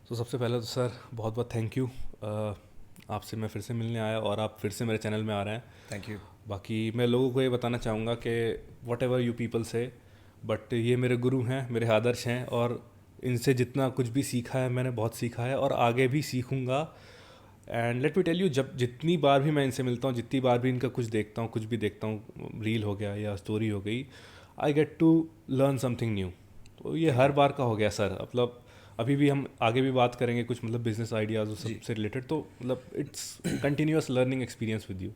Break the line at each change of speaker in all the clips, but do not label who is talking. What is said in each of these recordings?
तो सबसे पहले तो सर बहुत बहुत थैंक यू। आपसे मैं फिर से मिलने आया और आप फिर से मेरे चैनल में आ रहे हैं।
Thank you.
बाकी मैं लोगों को ये बताना चाहूँगा कि वट एवर यू पीपल से, बट ये मेरे गुरु हैं, मेरे आदर्श हैं, और इनसे जितना कुछ भी सीखा है मैंने बहुत सीखा है और आगे भी सीखूँगा। And let me tell you, जब जितनी बार भी मैं इनसे मिलता हूँ, जितनी बार भी इनका कुछ देखता हूँ, कुछ भी देखता हूँ, रील हो गया या स्टोरी हो गई, I get to learn something new. तो ये
थैंक
हर
यू।
बार का हो गया सर। मतलब अभी भी हम आगे भी बात करेंगे कुछ मतलब बिजनेस आइडियाज़
जी।
सबसे रिलेटेड, तो मतलब it's continuous learning experience with you.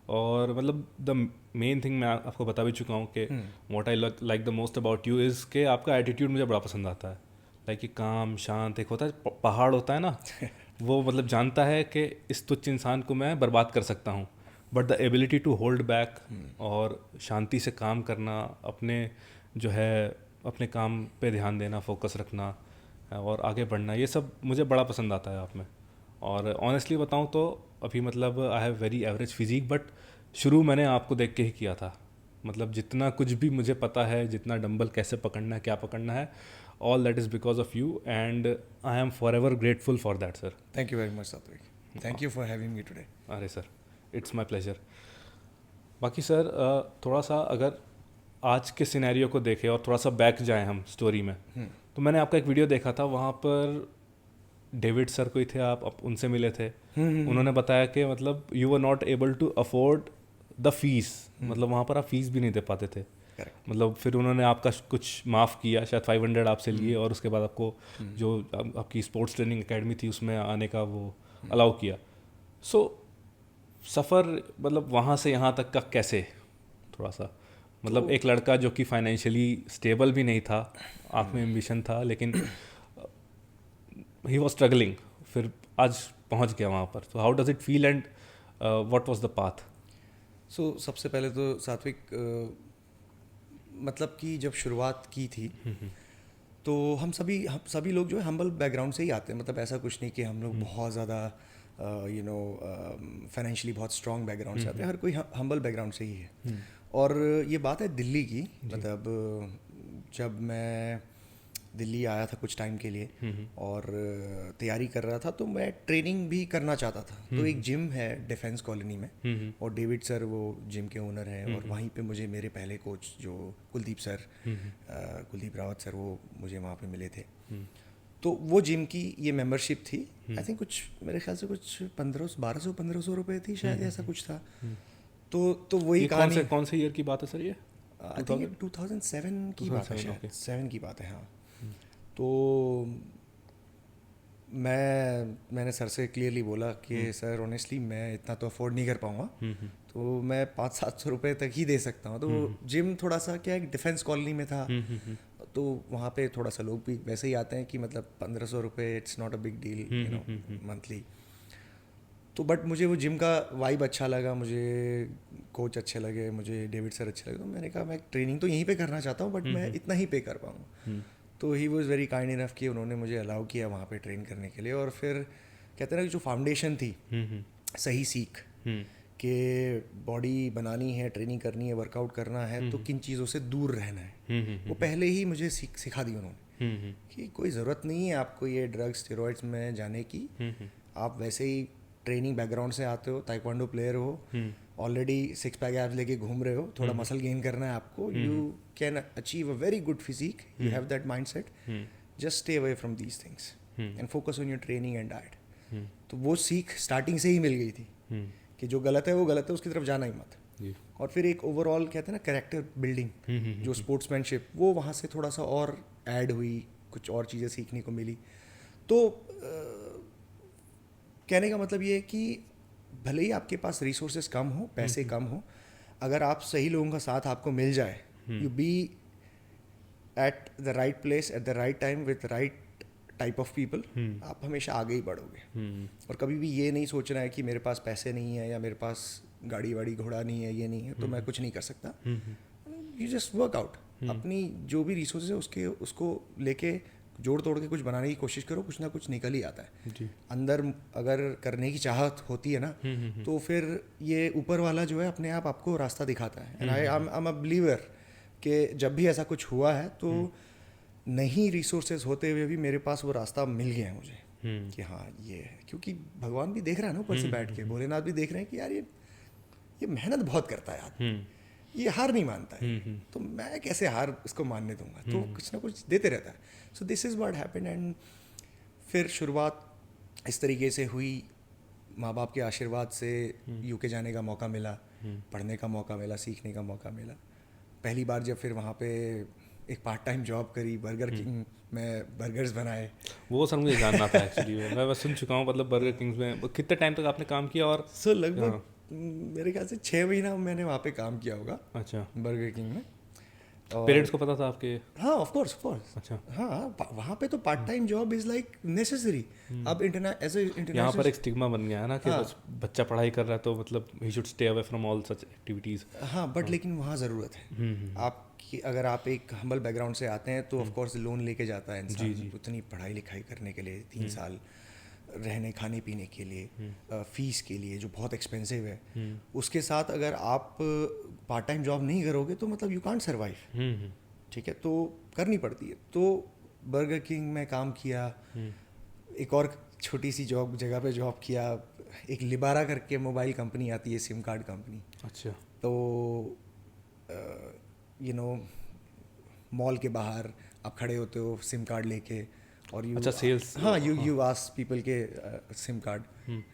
और मतलब द मेन थिंग मैं आपको बता भी चुका हूँ कि what I like the most about you is के आपका एटीट्यूड मुझे बड़ा पसंद आता है। लाइक कि काम शांत एक होता है, पहाड़ होता है ना, वो मतलब जानता है कि इस तुच्छ इंसान को मैं बर्बाद कर सकता हूँ, but the ability to hold back और शांति से काम करना, अपने जो है अपने काम पे ध्यान देना, फोकस रखना और आगे बढ़ना, ये सब मुझे बड़ा पसंद आता है आप में। और ऑनेस्टली बताऊँ तो अभी मतलब I have very average physique, but शुरू मैंने आपको देख के ही किया था। मतलब जितना कुछ भी मुझे पता है, जितना डंबल कैसे पकड़ना है, क्या पकड़ना है, all that is because of you, and I am forever grateful for that sir.
Thank you very much Satvik. Thank you for having me today.
अरे सर, इट्स माई प्लेजर। बाकी सर थोड़ा सा अगर आज के सिनेरियो को देखें और थोड़ा सा बैक जाएं हम स्टोरी में, तो मैंने आपका एक वीडियो देखा था, वहाँ पर डेविड सर कोई थे, आप उनसे मिले थे। उन्होंने बताया कि मतलब you were not able to afford the fees, मतलब वहाँ पर आप फीस भी नहीं दे पाते थे।
करेक्ट।
मतलब फिर उन्होंने आपका कुछ माफ़ किया, शायद 500 आपसे लिए, और उसके बाद आपको जो आपकी स्पोर्ट्स ट्रेनिंग एकेडमी थी उसमें आने का वो अलाउ किया। सो सफ़र मतलब वहाँ से यहाँ तक का कैसे, थोड़ा सा मतलब
तो
एक लड़का जो कि फाइनेंशियली स्टेबल भी नहीं था, आँख में एम्बिशन था, लेकिन ही वॉज स्ट्रगलिंग, फिर आज पहुँच गया वहाँ पर। तो how does it feel and what was the path?
सबसे पहले तो सात्विक, मतलब कि जब शुरुआत की थी तो हम सभी लोग जो है हम्बल बैकग्राउंड से ही आते हैं। मतलब ऐसा कुछ नहीं कि हम लोग बहुत ज़्यादा फाइनेंशियली बहुत स्ट्रॉन्ग बैकग्राउंड से आते हैं। हर कोई हम्बल बैकग्राउंड से ही है। और ये बात है दिल्ली की। मतलब जब मैं दिल्ली आया था कुछ टाइम के लिए और तैयारी कर रहा था, तो मैं ट्रेनिंग भी करना चाहता था। तो एक जिम है डिफेंस कॉलोनी में, और डेविड सर वो जिम के ओनर हैं, और वहीं पे मुझे मेरे पहले कोच जो कुलदीप सर, कुलदीप रावत सर, वो मुझे वहाँ पे मिले थे। तो वो जिम की ये मेंबरशिप थी। आई थिंक कुछ मेरे ख्याल से कुछ 1200 रुपये थी शायद, ऐसा कुछ था। तो वही
ये
कहानी।
कौन से ईयर की बात है सर ये?
आई थिंक ये 2007 की बात है,
2007,
शायद
ओके।
7 की बात है, हाँ। तो मैंने सर से क्लियरली बोला कि सर ऑनेस्टली मैं इतना तो अफोर्ड नहीं कर पाऊँगा, तो मैं 500-700 रुपये तक ही दे सकता हूँ। तो वो जिम थोड़ा सा क्या है, डिफेंस कॉलोनी में था, तो वहाँ पे थोड़ा सा लोग भी वैसे ही आते हैं कि मतलब 1500 रुपये it's not a big deal, monthly. तो बट मुझे वो जिम का वाइब अच्छा लगा, मुझे कोच अच्छे लगे, मुझे डेविड सर अच्छे लगे। तो मैंने कहा मैं ट्रेनिंग तो यहीं पे करना चाहता हूँ, बट मैं इतना ही पे कर पाऊँगा। तो he was very kind enough कि उन्होंने मुझे अलाउ किया वहाँ पे ट्रेन करने के लिए। और फिर कहते हैं ना कि जो फाउंडेशन थी, सही सीख कि बॉडी बनानी है, ट्रेनिंग करनी है, वर्कआउट करना है, तो किन चीज़ों से दूर रहना है, वो पहले ही मुझे सिखा दी उन्होंने। कि कोई ज़रूरत नहीं है आपको ये ड्रग्स स्टेरॉइड्स में जाने की। आप वैसे ही ट्रेनिंग बैकग्राउंड से आते हो, ताइक्वांडो प्लेयर हो, ऑलरेडी 6 पैक एब्स लेके घूम रहे हो, थोड़ा मसल गेन करना है आपको, you can achieve a very good physique, you have that mindset. Just stay away from these things and focus on your training and diet. तो वो सीख स्टार्टिंग से ही मिल गई थी कि जो गलत है वो गलत है, उसकी तरफ जाना ही मत। और फिर एक ओवरऑल कहते हैं ना कैरेक्टर बिल्डिंग, जो स्पोर्ट्समैनशिप, वो वहाँ से थोड़ा सा और ऐड हुई, कुछ और चीज़ें सीखने को मिली। तो कहने का मतलब ये है कि भले ही आपके पास रिसोर्सेज कम हो, पैसे कम हो, अगर आप सही लोगों का साथ आपको मिल जाए, you be at the right place at the right time with right type of people, आप हमेशा आगे ही बढ़ोगे। और कभी भी ये नहीं सोचना है कि मेरे पास पैसे नहीं है, या मेरे पास गाड़ी वाड़ी घोड़ा नहीं है, ये नहीं है तो मैं कुछ नहीं कर सकता। यू जस्ट वर्क आउट, अपनी जो भी रिसोर्सेज है उसको लेके जोड़ तोड़ के कुछ बनाने की कोशिश करो, कुछ ना कुछ निकल ही आता है
जी।
अंदर। अगर करने की चाहत होती है ना, तो फिर ये ऊपर वाला जो है अपने आप आपको रास्ता दिखाता है। And I am a believer कि जब भी ऐसा कुछ हुआ है, तो नहीं रिसोर्सेज होते हुए भी मेरे पास वो रास्ता मिल गया है मुझे कि हाँ ये है, क्योंकि भगवान भी देख रहा है ना ऊपर से बैठ के, भोलेनाथ भी देख रहे हैं कि यार ये मेहनत बहुत करता है यार, ये हार नहीं मानता है, तो मैं कैसे हार इसको मानने दूंगा, तो कुछ ना कुछ देते रहता है. So this is what happened. And फिर शुरुआत इस तरीके से हुई, माँ बाप के आशीर्वाद से यूके जाने का मौका मिला, पढ़ने का मौका मिला, सीखने का मौका मिला. पहली बार जब फिर वहाँ पे एक पार्ट टाइम जॉब करी, बर्गर किंग में बर्गर्स बनाए.
वो सर मुझे जानना था एक्चुअली. मैं बस सुन चुका हूँ, मतलब बर्गर किंग्स में कितने टाइम तक आपने काम किया? और
सो लगभग मेरे ख्याल से 6 महीना मैंने वहाँ पे काम किया होगा.
अच्छा,
बर्गर किंग में.
पेरेंट्स को पता था आपके?
हाँ, ऑफ कोर्स.
अच्छा.
हाँ, वहाँ पे तो part time job is like necessary. अब
यहाँ पर एक स्टिग्मा बन गया है ना कि बस बच्चा पढ़ाई कर रहा है तो मतलब he should stay away from all such activities.
हाँ, बट लेकिन वहाँ ज़रूरत है. आपकी अगर आप एक हम्बल बैकग्राउंड से आते हैं तो ऑफ कोर्स लोन लेके जाता है इंसान उतनी पढ़ाई लिखाई करने के लिए, 3 साल रहने खाने पीने के लिए, फीस के लिए जो बहुत एक्सपेंसिव है. उसके साथ अगर आप पार्ट टाइम जॉब नहीं करोगे तो मतलब यू कांट सर्वाइव. ठीक है, तो करनी पड़ती है. तो बर्गर किंग में काम किया, एक और छोटी सी जगह पे जॉब किया, एक लिबारा करके मोबाइल कंपनी आती है, सिम कार्ड कंपनी.
अच्छा.
तो मॉल के बाहर आप खड़े होते हो सिम कार्ड लेके और
अच्छा, सेल्स.
हाँ, यू आस्क पीपल के सिम कार्ड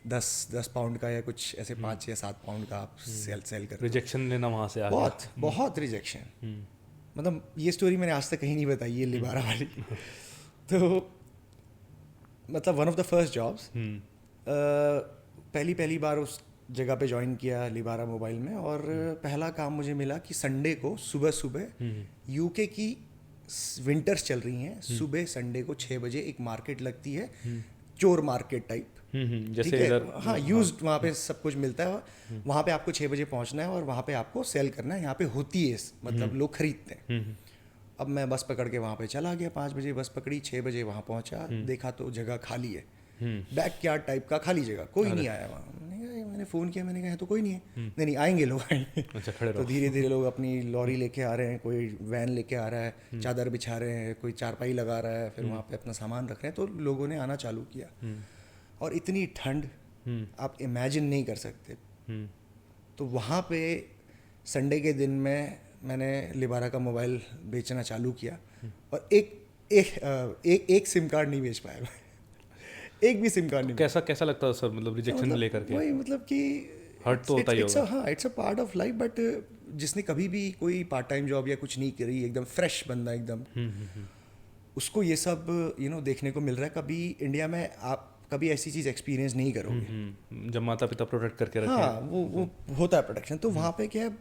10 पाउंड का या कुछ ऐसे 5 या 7 पाउंड का आप सेल कर.
रिजेक्शन लेना वहाँ से आ
गया. बहुत रिजेक्शन. मतलब ये स्टोरी मैंने आज तक कहीं नहीं बताई, ये लिबारा वाली. तो मतलब one of the first jobs, पहली बार उस जगह पे ज्वाइन किया लिबारा मोबाइल में. और पहला काम मुझे मिला कि संडे को सुबह यूके की विंटर्स चल रही हैं, सुबह संडे को 6 बजे एक मार्केट लगती है, चोर मार्केट टाइप.
जैसे इधर.
हाँ, यूज्ड वहाँ पे सब कुछ मिलता है. वहाँ पे आपको 6 बजे पहुँचना है और वहाँ पे आपको सेल करना है. यहाँ पे होती है, मतलब लोग खरीदते हैं. अब मैं बस पकड़ के वहाँ पे चला गया, 5 बजे बस पकड़ी, 6 बजे वहाँ पहुँचा, देखा तो जगह खाली है, बैक यार्ड टाइप का खाली जगह, कोई नहीं आया वहाँ. मैंने फ़ोन किया, मैंने कहा तो कोई नहीं है. नहीं आएंगे लोग, आएंगे.
अच्छा, खड़े
तो धीरे धीरे लोग अपनी लॉरी लेके आ रहे हैं, कोई वैन लेके आ रहा है, चादर बिछा रहे हैं, कोई चारपाई लगा रहा है, फिर वहाँ पे अपना सामान रख रहे हैं. तो लोगों ने आना चालू किया. और इतनी ठंड आप इमेजिन नहीं कर सकते. तो वहाँ पे संडे के दिन में मैंने लिबारा का मोबाइल बेचना चालू किया. और एक सिम कार्ड नहीं बेच पाया, एक भी सिम कार्ड नहीं.
कैसा लगता है सर, मतलब रिजेक्शन लेकर के?
वही, मतलब कि
हर्ट तो होता ही होगा.
हाँ, it's a part of life. But जिसने कभी भी कोई पार्ट टाइम जॉब या कुछ नहीं करी, एकदम फ्रेश बंदा एकदम, उसको ये सब देखने को मिल रहा है. कभी इंडिया में आप कभी ऐसी चीज़ एक्सपीरियंस नहीं करोगे
जब माता पिता प्रोटेक्ट करके रखें.
हाँ, वो होता है प्रोटेक्शन. तो वहाँ पे क्या है,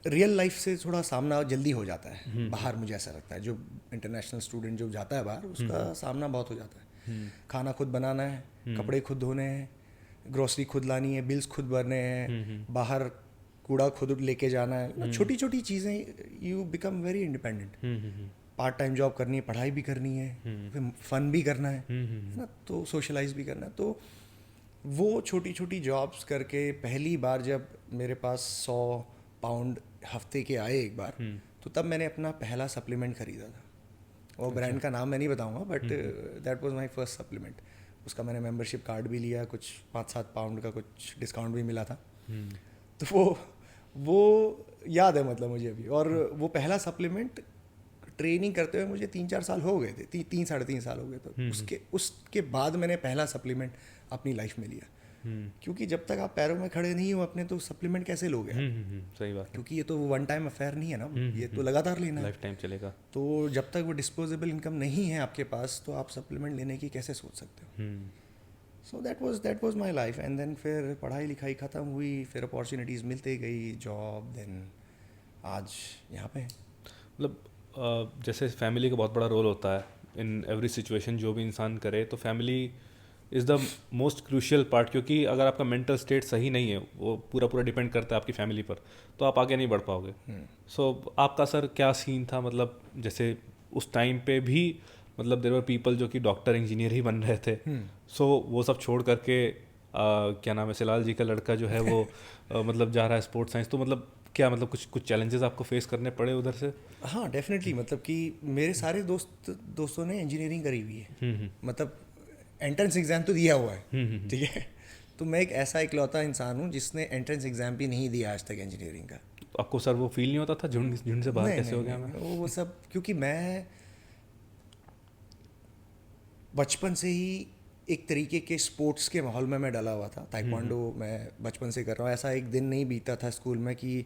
रियल लाइफ से थोड़ा सामना जल्दी हो जाता है. बाहर मुझे ऐसा लगता है, जो इंटरनेशनल स्टूडेंट जो जाता है बाहर, उसका सामना बहुत हो जाता है. खाना खुद बनाना है, कपड़े खुद धोने हैं, ग्रोसरी खुद लानी है, बिल्स खुद भरने हैं, बाहर कूड़ा खुद लेके जाना है. छोटी छोटी चीज़ें, you become very independent. Part time job करनी है, पढ़ाई भी करनी है, फिर फन भी करना है ना, तो सोशलाइज भी करना है. तो वो छोटी छोटी जॉब्स करके पहली बार जब मेरे पास 100 पाउंड हफ्ते के आए एक बार, तो तब मैंने अपना पहला सप्लीमेंट खरीदा था. वो ब्रांड का नाम मैं नहीं बताऊंगा, but that was my first supplement. उसका मैंने मेंबरशिप कार्ड भी लिया, कुछ 5-7 पाउंड का कुछ डिस्काउंट भी मिला था. तो वो याद है, मतलब मुझे अभी. और वो पहला सप्लीमेंट ट्रेनिंग करते हुए मुझे 3-4 साल हो गए थे, 3-3.5 साल हो गए. तो उसके बाद मैंने पहला सप्लीमेंट अपनी लाइफ में लिया. क्योंकि जब तक आप पैरों में खड़े नहीं हो अपने, तो सप्लीमेंट कैसे लोगे?
सही बात.
क्योंकि ये तो वन टाइम अफेयर नहीं है ना, ये तो लगातार लेना है,
लाइफ टाइम चलेगा.
तो जब तक वो डिस्पोजेबल इनकम नहीं है आपके पास, तो आप सप्लीमेंट लेने की कैसे सोच सकते हो? So that was my life. And then फिर पढ़ाई लिखाई ख़त्म हुई, फिर अपॉर्चुनिटीज़ मिलती गई, जॉब, देन आज यहाँ पे.
मतलब जैसे फैमिली का बहुत बड़ा रोल होता है इन एवरी सिचुएशन. जो भी इंसान करे, तो family is the most crucial part. क्योंकि अगर आपका मेंटल स्टेट सही नहीं है, वो पूरा डिपेंड करता है आपकी फैमिली पर, तो आप आगे नहीं बढ़ पाओगे. सो आपका सर क्या सीन था? मतलब जैसे उस टाइम पे भी, मतलब देयर वर पीपल जो कि डॉक्टर इंजीनियर ही बन रहे थे. सो वो सब छोड़ करके क्या नाम है, सिलाल जी का लड़का जो है वो मतलब जा रहा है स्पोर्ट्स साइंस. तो मतलब क्या मतलब कुछ चैलेंजेस आपको फेस करने पड़े उधर से?
हाँ डेफिनेटली, मतलब कि मेरे सारे दोस्तों ने इंजीनियरिंग करी हुई है, मतलब एंट्रेंस एग्ज़ाम तो दिया हुआ है, ठीक है। तो मैं एक ऐसा इकलौता इंसान हूँ जिसने एंट्रेंस एग्ज़ाम भी नहीं दिया आज तक इंजीनियरिंग का।
तो आपको सर वो फील नहीं होता था झुंड से बाहर
नहीं
कैसे
नहीं
हो गया मैं?
नहीं, वो सब क्योंकि मैं बचपन से ही एक तरीके के स्पोर्ट्स के माहौल में मैं डला हुआ था। ताइक्वांडो मैं बचपन से कर रहा हूँ, ऐसा एक दिन नहीं बीता था स्कूल में कि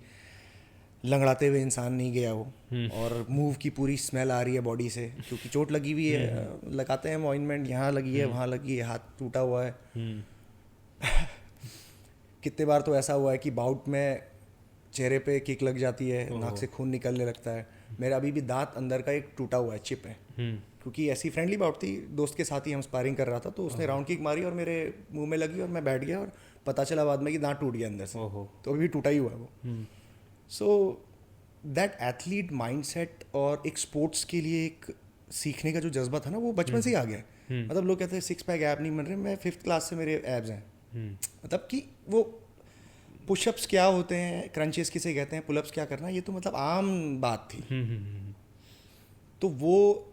लंगड़ाते हुए इंसान नहीं गया हो और मूव की पूरी स्मेल आ रही है बॉडी से, क्योंकि चोट लगी हुई है, लगाते हैं ऑइंटमेंट, यहाँ लगी है वहाँ लगी है, हाथ टूटा हुआ है। कितने बार तो ऐसा हुआ है कि बाउट में चेहरे पे किक लग जाती है, नाक से खून निकलने लगता है। मेरा अभी भी दांत अंदर का एक टूटा हुआ है, चिप है, क्योंकि ऐसी फ्रेंडली बाउट थी, दोस्त के साथ ही हम स्पारिंग कर रहा था, तो उसने राउंड किक मारी और मेरे मुंह में लगी और मैं बैठ गया और पता चला बाद में कि दांत टूट गया अंदर से, तो अभी टूटा ही हुआ है वो। सो दैट एथलीट माइंडसेट और एक स्पोर्ट्स के लिए एक सीखने का जो जज्बा था ना, वो बचपन से ही आ गया। मतलब लोग कहते हैं सिक्स पैक ऐप नहीं बन रहे, मैं 5th क्लास से मेरे एब्स हैं। मतलब कि वो पुशअप्स क्या होते हैं, क्रंचेस किसे कहते हैं, पुलअप्स क्या करना, ये तो मतलब आम बात थी। तो वो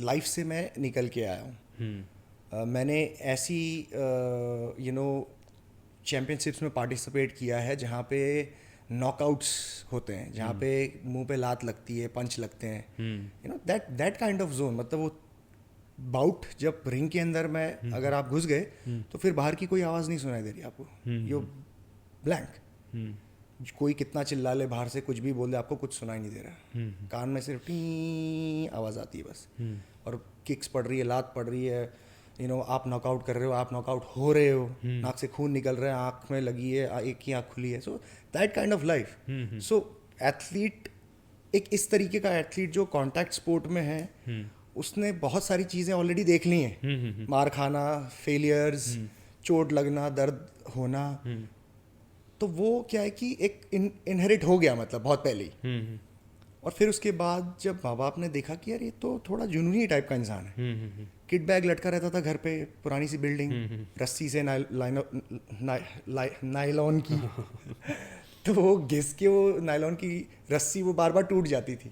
लाइफ से मैं निकल के आया हूँ। मैंने ऐसी चैम्पियनशिप्स में पार्टिसिपेट किया है जहाँ पे नॉकआउट्स होते हैं, जहाँ पे मुंह पे लात लगती है, पंच लगते हैं, दैट काइंड ऑफ जोन। मतलब वो बाउट जब रिंग के अंदर में अगर आप घुस गए तो फिर बाहर की कोई आवाज़ नहीं सुनाई दे रही आपको, यू ब्लैंक। कोई कितना चिल्ला ले बाहर से, कुछ भी बोल दे, आपको कुछ सुनाई नहीं दे रहा, कान में सिर्फ टी आवाज़ आती है बस। और किक्स पड़ रही है, लात पड़ रही है, आप नॉकआउट कर रहे हो, आप नॉकआउट हो रहे हो, नाक से खून निकल रहा है, आँख में लगी है, एक ही आँख खुली है। So that kind of life. So athlete, एक इस तरीके का एथलीट जो कॉन्टैक्ट स्पोर्ट में है, उसने बहुत सारी चीज़ें ऑलरेडी देख ली हैं, मार खाना, फेलियर्स, चोट लगना, दर्द होना। तो वो क्या है कि एक इनहेरिट हो गया, मतलब बहुत पहले ही। और फिर उसके बाद जब माँ बाप ने देखा कि यार ये तो थोड़ा जुनूनी टाइप का इंसान है, किट बैग लटका रहता था घर पे, पुरानी सी बिल्डिंग, रस्सी से नायलॉन की तो वो घिस के वो नायलॉन की रस्सी वो बार बार टूट जाती थी।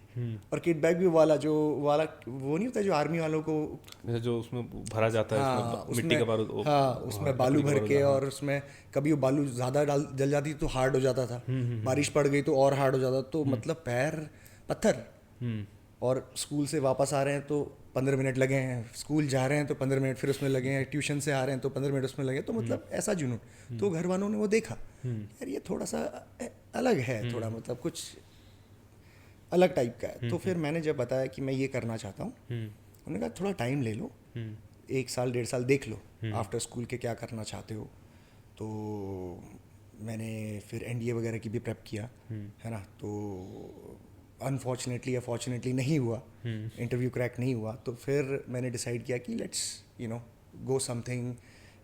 और किट बैग भी वाला वो नहीं होता जो आर्मी वालों को,
जो उसमें भरा जाता है,
हाँ,
उसमें मिट्टी का बारूद,
हाँ उसमें बालू भर के, और उसमें कभी वो बालू ज़्यादा जल जाती तो हार्ड हो जाता था, बारिश पड़ गई तो और हार्ड हो जाता, तो मतलब पैर पत्थर। और स्कूल से वापस आ रहे हैं तो 15 मिनट लगे हैं, स्कूल जा रहे हैं तो 15 मिनट फिर उसमें लगे हैं, ट्यूशन से आ रहे हैं तो 15 मिनट उसमें लगे, तो मतलब ऐसा जुनून। तो घर वालों ने वो देखा, यार ये थोड़ा सा अलग है, थोड़ा मतलब कुछ अलग टाइप का है। तो फिर मैंने जब बताया कि मैं ये करना चाहता हूँ, उन्होंने कहा थोड़ा टाइम ले लो, 1 साल 1.5 साल देख लो आफ्टर स्कूल के क्या करना चाहते हो। तो मैंने फिर NDA वगैरह की भी प्रेप किया, है ना। तो अनफॉर्चुनेटली या फॉर्चुनेटली नहीं हुआ, इंटरव्यू क्रैक नहीं हुआ। तो फिर मैंने डिसाइड किया कि let's go something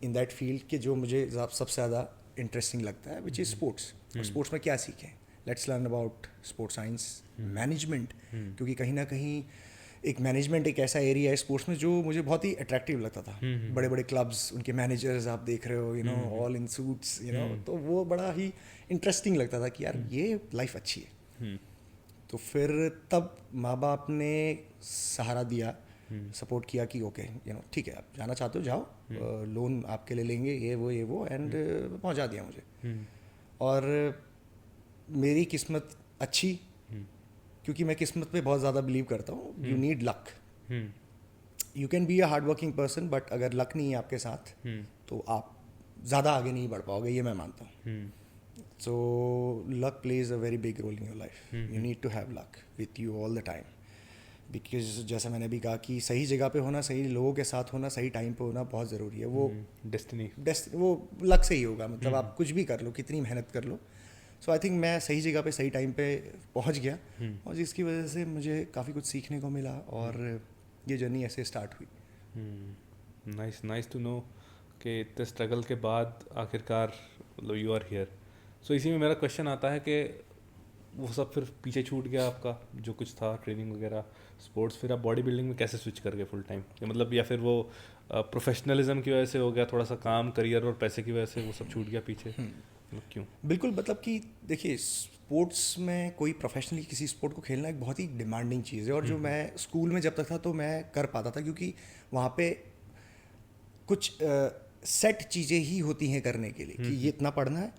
in that field के जो मुझे सबसे ज़्यादा इंटरेस्टिंग लगता है, विच इज़ स्पोर्ट्स। और स्पोर्ट्स में क्या सीखें, let's learn about sports science, management, क्योंकि कहीं ना कहीं एक मैनेजमेंट एक ऐसा एरिया है स्पोर्ट्स में जो मुझे बहुत ही अट्रैक्टिव लगता था। बड़े बड़े क्लब्स, उनके मैनेजर्स आप देख रहे हो, ऑल इन सूट्स, तो वो बड़ा ही इंटरेस्टिंग लगता था कि यार ये लाइफ अच्छी है। तो फिर तब माँ बाप ने सहारा दिया, सपोर्ट किया कि ओके ठीक है, आप जाना चाहते हो जाओ, लोन आपके लिए लेंगे, ये वो एंड पहुँचा दिया मुझे। और मेरी किस्मत अच्छी, क्योंकि मैं किस्मत पे बहुत ज़्यादा बिलीव करता हूँ। You need luck, you can be a hard working person, but अगर लक नहीं है आपके साथ तो आप ज़्यादा आगे नहीं बढ़ पाओगे, ये मैं मानता हूँ। So luck plays a very big role in your life. You need to have luck with you all the time. Because जैसा मैंने भी कहा कि सही जगह पे होना, सही लोगों के साथ होना, सही टाइम पे होना बहुत ज़रूरी है। वो
डेस्टिनी
वो लक से ही होगा, मतलब आप कुछ भी कर लो, कितनी मेहनत कर लो। सो आई थिंक मैं सही जगह पे सही टाइम पे पहुंच गया, और जिसकी वजह से मुझे काफ़ी कुछ सीखने को मिला, और ये जर्नी ऐसे स्टार्ट हुई।
नाइस टू नो कि इतने स्ट्रगल के बाद आखिरकार मतलब यू आर हियर। सो इसी में मेरा क्वेश्चन आता है कि वो सब फिर पीछे छूट गया आपका जो कुछ था, ट्रेनिंग वगैरह, स्पोर्ट्स, फिर आप बॉडी बिल्डिंग में कैसे स्विच कर गए फुल टाइम, मतलब या फिर वो प्रोफेशनलिज्म की वजह से हो गया, थोड़ा सा काम, करियर और पैसे की वजह से वो सब छूट गया पीछे, मतलब क्यों?
बिल्कुल, मतलब कि देखिए स्पोर्ट्स में कोई प्रोफेशनली किसी स्पोर्ट को खेलना एक बहुत ही डिमांडिंग चीज़ है, और जो मैं स्कूल में जब तक था तो मैं कर पाता था, क्योंकि वहाँ पे कुछ सेट चीज़ें ही होती हैं करने के लिए कि ये इतना पढ़ना है,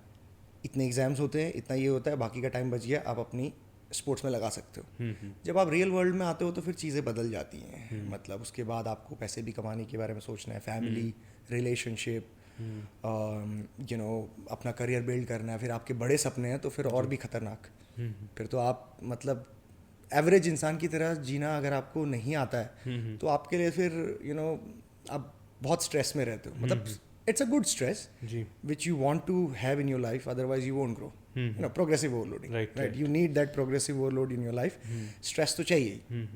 इतने एग्जाम्स होते हैं, इतना ये होता है, बाकी का टाइम बच गया, आप अपनी स्पोर्ट्स में लगा सकते हो। जब आप रियल वर्ल्ड में आते हो तो फिर चीज़ें बदल जाती हैं। मतलब उसके बाद आपको पैसे भी कमाने के बारे में सोचना है, फैमिली, रिलेशनशिप, अपना करियर बिल्ड करना है, फिर आपके बड़े सपने हैं तो फिर और भी खतरनाक। फिर तो आप मतलब एवरेज इंसान की तरह जीना अगर आपको नहीं आता है तो आपके लिए फिर आप बहुत स्ट्रेस में रहते हो। मतलब it's a good stress which you want to have in your life, otherwise you won't grow. Progressive overloading, right, you need that progressive overload in your life. Stress तो चाहिए ही।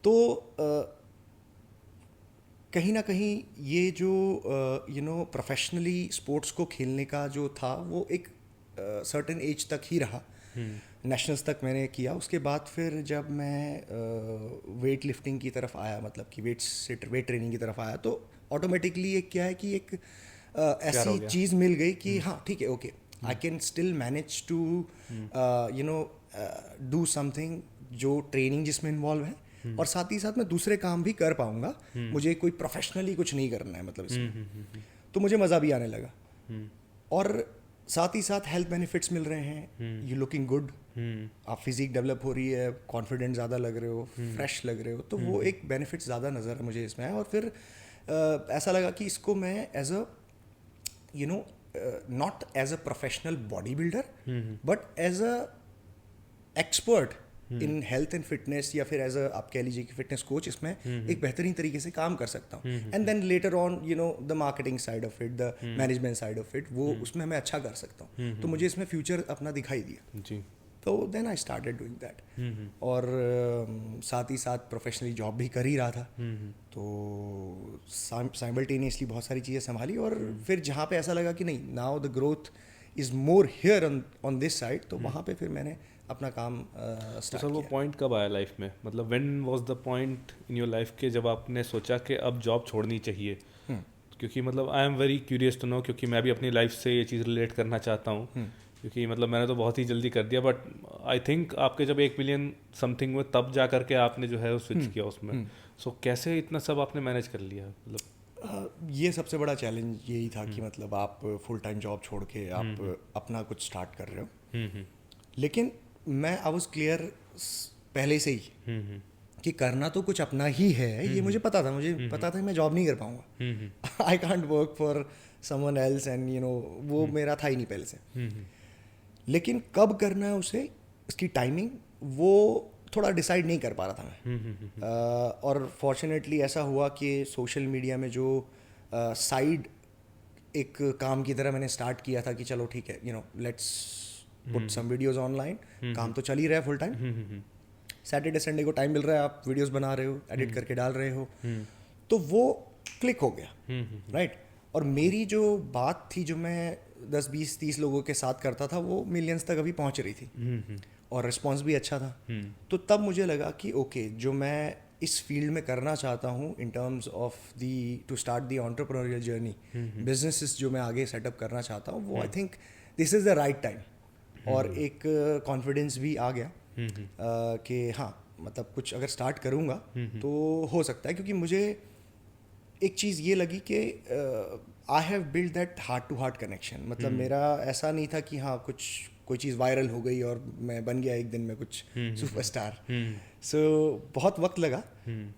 तो कहीं ना कहीं ये जो प्रोफेशनली स्पोर्ट्स को खेलने का जो था वो एक सर्टेन एज तक ही रहा। नेशनल्स तक मैंने किया। उसके बाद फिर जब मैं वेट लिफ्टिंग की तरफ आया, मतलब कि वेट ट्रेनिंग की तरफ आया, तो ऑटोमेटिकली एक क्या है कि एक ऐसी चीज़ मिल गई कि हाँ ठीक है, okay, I can still manage to do something जो ट्रेनिंग जिसमें इन्वॉल्व है, और साथ ही साथ मैं दूसरे काम भी कर पाऊंगा। मुझे कोई प्रोफेशनली कुछ नहीं करना है मतलब इसमें। तो मुझे मज़ा भी आने लगा, और साथ ही साथ हेल्थ बेनिफिट्स मिल रहे हैं। यू लुकिंग गुड, आप फिजिक डेवलप हो रही है, कॉन्फिडेंट ज़्यादा लग रहे हो, फ्रेश लग रहे हो, तो वो एक बेनिफिट ज़्यादा नज़र मुझे इसमें आया। और फिर ऐसा लगा कि इसको मैं as a not as a professional bodybuilder but as a expert in health and fitness, या फिर एज अ आप कह लीजिए कि फिटनेस कोच, इसमें एक बेहतरीन तरीके से काम कर सकता हूँ। And then later on the marketing side of it, the management side of it, वो उसमें मैं अच्छा कर सकता हूँ। तो मुझे इसमें फ्यूचर अपना दिखाई दिया जी। तो then I started doing that, और साथ ही साथ प्रोफेशनली जॉब भी कर ही रहा था। तो साइमल्टेनियसली बहुत सारी चीज़ें संभाली, और फिर जहाँ पे ऐसा लगा कि नहीं, now the growth is more here on this side, तो वहाँ पे फिर मैंने अपना काम
तो सर वो पॉइंट कब आया लाइफ में, मतलब when was the point in your life के जब आपने सोचा कि अब जॉब छोड़नी चाहिए? क्योंकि मतलब I am very curious to know, क्योंकि मैं भी अपनी लाइफ से ये चीज़ रिलेट करना चाहता हूँ। क्योंकि मतलब मैंने तो बहुत ही जल्दी कर दिया, बट आई थिंक आपके जब 1 मिलियन समथिंग हुए तब जा करके आपने जो है वो स्विच किया उसमें। सो कैसे इतना सब आपने मैनेज कर लिया? मतलब
ये सबसे बड़ा चैलेंज यही था कि मतलब आप फुल टाइम जॉब छोड़ के आप अपना कुछ स्टार्ट कर रहे हो। लेकिन मैं आई वाज क्लियर पहले से ही कि करना तो कुछ अपना ही है। ये मुझे पता था, मैं जॉब नहीं कर पाऊंगा। I can't work for someone else, and वो मेरा था ही नहीं पहले से। लेकिन कब करना है उसे, उसकी टाइमिंग, वो थोड़ा डिसाइड नहीं कर पा रहा था मैं। और फॉर्चुनेटली ऐसा हुआ कि सोशल मीडिया में जो साइड एक काम की तरह मैंने स्टार्ट किया था कि चलो ठीक है, let's put some videos online, काम तो चल ही रहा है फुल टाइम। सैटरडे संडे को टाइम मिल रहा है, आप वीडियोस बना रहे हो, एडिट करके डाल रहे हो, तो वो क्लिक हो गया, राइट। और मेरी जो बात थी, जो मैं 10 20 30 लोगों के साथ करता था, वो मिलियंस तक अभी पहुंच रही थी, और रिस्पॉन्स भी अच्छा था। तो तब मुझे लगा कि ओके, जो मैं इस फील्ड में करना चाहता हूँ in terms of the to start the entrepreneurial journey, businesses जो मैं आगे सेटअप करना चाहता हूँ, वो I think this is the right time. और एक कॉन्फिडेंस भी आ गया कि हाँ, मतलब कुछ अगर स्टार्ट करूँगा तो हो सकता है। क्योंकि मुझे एक चीज़ ये लगी कि I have build that heart to heart connection. मतलब मेरा ऐसा नहीं था कि हाँ कोई चीज़ वायरल हो गई और मैं बन गया एक दिन में कुछ सुपरस्टार। सो बहुत वक्त लगा,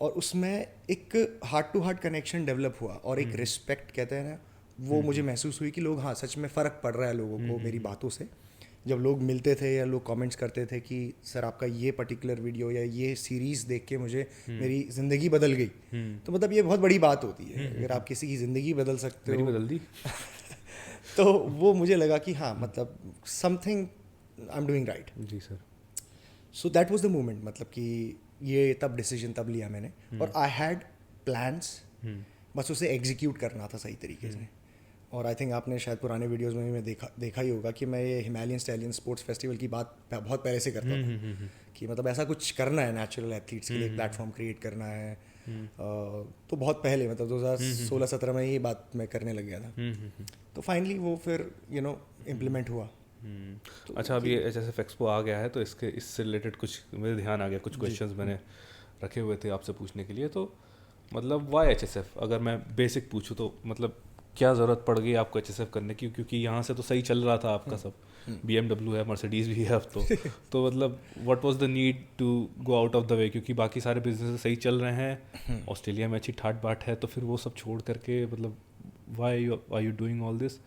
और उसमें एक heart to heart connection develop हुआ, और एक रिस्पेक्ट कहते हैं ना, वो मुझे महसूस हुई कि लोग, हाँ सच में फ़र्क पड़ रहा है लोगों को मेरी बातों से। जब लोग मिलते थे या लोग कमेंट्स करते थे कि सर आपका ये पर्टिकुलर वीडियो या ये सीरीज़ देख के मुझे मेरी ज़िंदगी बदल गई, तो मतलब ये बहुत बड़ी बात होती है अगर आप किसी की ज़िंदगी बदल सकते हो।
बदल दी
तो वो मुझे लगा कि हाँ, मतलब something I am doing right.
जी sir.
So that was the moment, मतलब कि ये तब डिसीजन तब लिया मैंने, और आई हैड प्लान्स, बस उसे एग्जीक्यूट करना था सही तरीके से। और आई थिंक आपने शायद पुराने वीडियोस में भी मैं देखा ही होगा कि मैं ये हिमालयन स्टैलियन स्पोर्ट्स फेस्टिवल की बात बहुत पहले से करता था कि मतलब ऐसा कुछ करना है नेचुरल एथलीट्स के लिए, एक प्लेटफॉर्म क्रिएट करना है। तो बहुत पहले, मतलब 2016-17 में ये बात मैं करने लग गया था। तो फाइनली वो फिर इम्प्लीमेंट हुआ।
अच्छा, अभी HSF एक्सपो आ गया है तो इससे रिलेटेड कुछ मेरे ध्यान आ गया, कुछ क्वेश्चंस मैंने रखे हुए थे आपसे पूछने के लिए। तो मतलब वाई HSF, अगर मैं बेसिक पूछूं तो मतलब क्या ज़रूरत पड़ गई आपको HSF करने की? क्योंकि यहाँ से तो सही चल रहा था आपका सब, BMW है, मर्सिडीज़ भी है अब तो मतलब what was the need to go out of the way? क्योंकि बाकी सारे बिजनेस सही चल रहे हैं, ऑस्ट्रेलिया में अच्छी ठाट बाट है, तो फिर वो सब छोड़ करके मतलब why are you doing all this?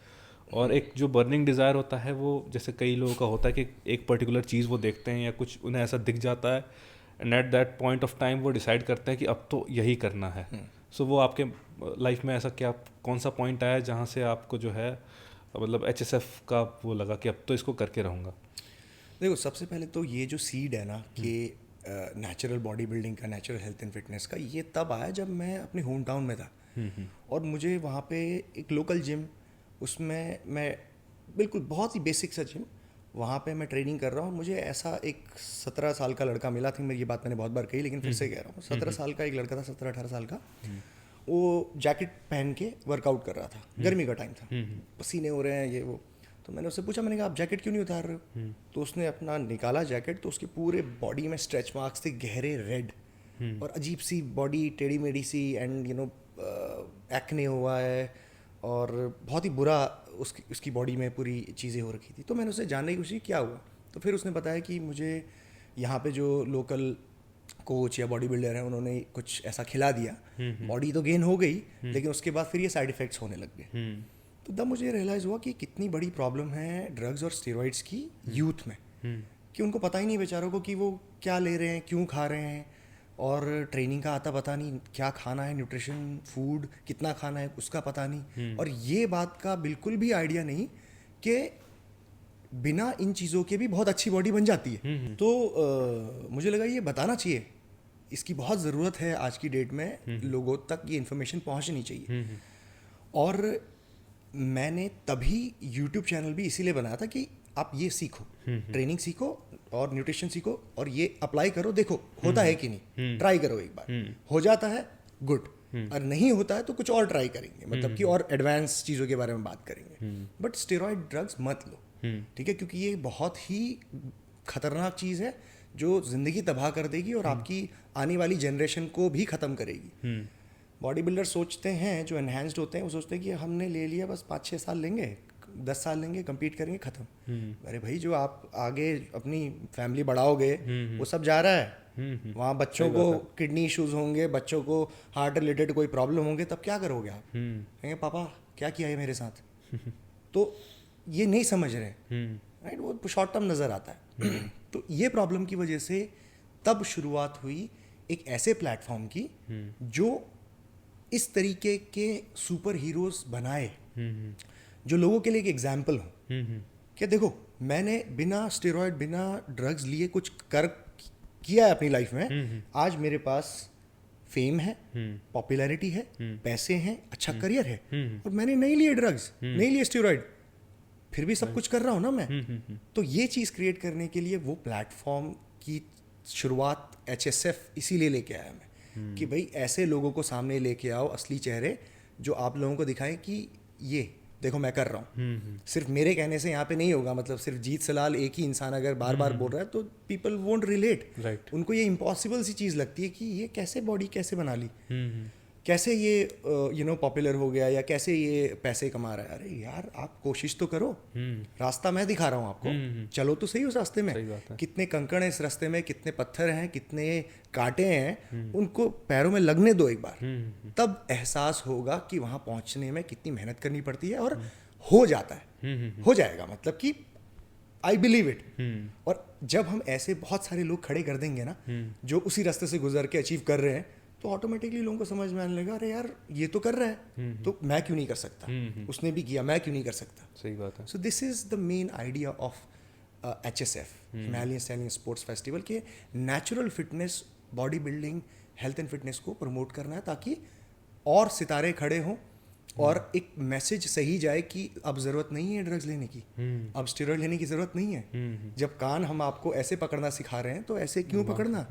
और एक जो बर्निंग डिज़ायर होता है वो, जैसे कई लोगों का होता है कि एक पर्टिकुलर चीज़ वो देखते हैं या कुछ उन्हें ऐसा दिख जाता है, and at that point of time वो डिसाइड करते हैं कि अब तो यही करना है। सो वो आपके लाइफ में ऐसा क्या, कौन सा पॉइंट आया जहाँ से आपको जो है मतलब HSF का वो लगा कि अब तो इसको करके रहूँगा?
देखो, सबसे पहले तो ये जो सीड है ना कि नेचुरल बॉडी बिल्डिंग का, नेचुरल हेल्थ एंड फिटनेस का, ये तब आया जब मैं अपने होम टाउन में था। और मुझे वहाँ पे एक लोकल जिम, उसमें मैं बिल्कुल बहुत ही बेसिक सा जिम, वहाँ पे मैं ट्रेनिंग कर रहा हूँ। मुझे ऐसा एक 17 साल का लड़का मिला था, मेरी ये बात मैंने बहुत बार कही लेकिन फिर से कह रहा हूँ, 17 साल का एक लड़का था, 17-18 साल का। वो जैकेट पहन के वर्कआउट कर रहा था, गर्मी का टाइम था, पसीने हो रहे हैं ये वो। तो मैंने उससे पूछा, मैंने कहा आप जैकेट क्यों नहीं उतार रहे हो? तो उसने अपना निकाला जैकेट, तो उसके पूरे बॉडी में स्ट्रेच मार्क्स थे, गहरे रेड, और अजीब सी बॉडी, टेढ़ी मेढ़ी सी, एंड एक्ने हुआ है, और बहुत ही बुरा उसकी बॉडी में पूरी चीज़ें हो रखी थी। तो मैंने उससे जानने की कोशिश, क्या हुआ? तो फिर उसने बताया कि मुझे यहाँ पे जो लोकल कोच या बॉडी बिल्डर है, उन्होंने कुछ ऐसा खिला दिया, बॉडी तो गेन हो गई, लेकिन उसके बाद फिर ये साइड इफ़ेक्ट्स होने लग गए। तो तब मुझे रियलाइज़ हुआ कि कितनी बड़ी प्रॉब्लम है ड्रग्स और स्टेरॉइड्स की यूथ में, कि उनको पता ही नहीं बेचारों को कि वो क्या ले रहे हैं, क्यों खा रहे हैं, और ट्रेनिंग का आता पता नहीं, क्या खाना है, न्यूट्रिशन फूड कितना खाना है उसका पता नहीं, और ये बात का बिल्कुल भी आइडिया नहीं कि बिना इन चीज़ों के भी बहुत अच्छी बॉडी बन जाती है। तो मुझे लगा ये बताना चाहिए, इसकी बहुत ज़रूरत है आज की डेट में, लोगों तक ये इन्फॉर्मेशन पहुंचनी चाहिए। और मैंने तभी यूट्यूब चैनल भी इसीलिए बनाया था कि आप ये सीखो, ट्रेनिंग सीखो और न्यूट्रिशन सीखो, और ये अप्लाई करो, देखो होता है कि नहीं, ट्राई करो एक बार, हो जाता है गुड, और नहीं होता है तो कुछ और ट्राई करेंगे, मतलब कि और एडवांस चीज़ों के बारे में बात करेंगे। बट स्टेरॉइड ड्रग्स मत लो, ठीक है, क्योंकि ये बहुत ही खतरनाक चीज़ है जो ज़िंदगी तबाह कर देगी और आपकी आने वाली जनरेशन को भी ख़त्म करेगी। बॉडी बिल्डर सोचते हैं, जो एनहेंस्ड होते हैं, वो सोचते हैं कि हमने ले लिया, बस 5-6 साल लेंगे, 10 साल लेंगे, compete करेंगे, ख़त्म। अरे भाई, जो आप आगे अपनी फैमिली बढ़ाओगे वो सब जा रहा है। वहाँ बच्चों को किडनी इश्यूज होंगे, बच्चों को हार्ट रिलेटेड कोई प्रॉब्लम होंगे, तब क्या करोगे आप? कहेंगे पापा क्या किया है मेरे साथ? तो ये नहीं समझ रहे, राइट, वो शॉर्ट टर्म नज़र आता है। तो ये प्रॉब्लम की वजह से तब शुरुआत हुई एक ऐसे प्लेटफॉर्म की जो इस तरीके के सुपर हीरोज बनाए, जो लोगों के लिए एक एग्जाम्पल हो कि देखो, मैंने बिना स्टेरॉयड, बिना ड्रग्स लिए कुछ किया है अपनी लाइफ में, आज मेरे पास फेम है, पॉपुलैरिटी है, पैसे हैं, अच्छा करियर है, और मैंने नहीं लिए ड्रग्स, नहीं लिए स्टेरॉयड, फिर भी सब कुछ कर रहा हूँ ना मैं। तो ये चीज़ क्रिएट करने के लिए वो प्लेटफॉर्म की शुरुआत HSF इसीलिए लेके आया मैं, कि भाई ऐसे लोगों को सामने लेके आओ, असली चेहरे, जो आप लोगों को दिखाएं कि ये देखो मैं कर रहा हूँ। सिर्फ मेरे कहने से यहाँ पे नहीं होगा, मतलब सिर्फ जीत सलाल एक ही इंसान अगर बार बार बोल रहा है तो पीपल वोंट रिलेट,
राइट।
उनको ये इम्पॉसिबल सी चीज़ लगती है कि ये कैसे बॉडी कैसे बना ली, कैसे ये पॉपुलर हो गया, या कैसे ये पैसे कमा रहा है। अरे यार, आप कोशिश तो करो, रास्ता मैं दिखा रहा हूँ आपको, चलो तो सही उस रास्ते में। कितने कंकड़ हैं इस रास्ते में, कितने पत्थर हैं, कितने कांटे हैं, उनको पैरों में लगने दो एक बार, तब एहसास होगा कि वहाँ पहुँचने में कितनी मेहनत करनी पड़ती है, और हो जाता है, हो जाएगा, मतलब कि आई बिलीव इट। और जब हम ऐसे बहुत सारे लोग खड़े कर देंगे ना, जो उसी रास्ते से गुजर के अचीव कर रहे हैं, तो ऑटोमेटिकली लोगों को समझ में आने लगा, अरे यार ये तो कर रहा है, तो मैं क्यों नहीं कर सकता, उसने भी किया, मैं क्यों नहीं कर सकता।
सही बात है।
So this is the main idea of HSF, Himalayan styling sports festival, के natural fitness, body building, health and fitness को प्रमोट करना है, ताकि और सितारे खड़े हों, और एक मैसेज सही जाए कि अब ज़रूरत नहीं है ड्रग्स लेने की, अब स्टेरॉइड लेने की ज़रूरत नहीं है। जब कान हम आपको ऐसे पकड़ना सिखा रहे हैं, तो ऐसे क्यों पकड़ना,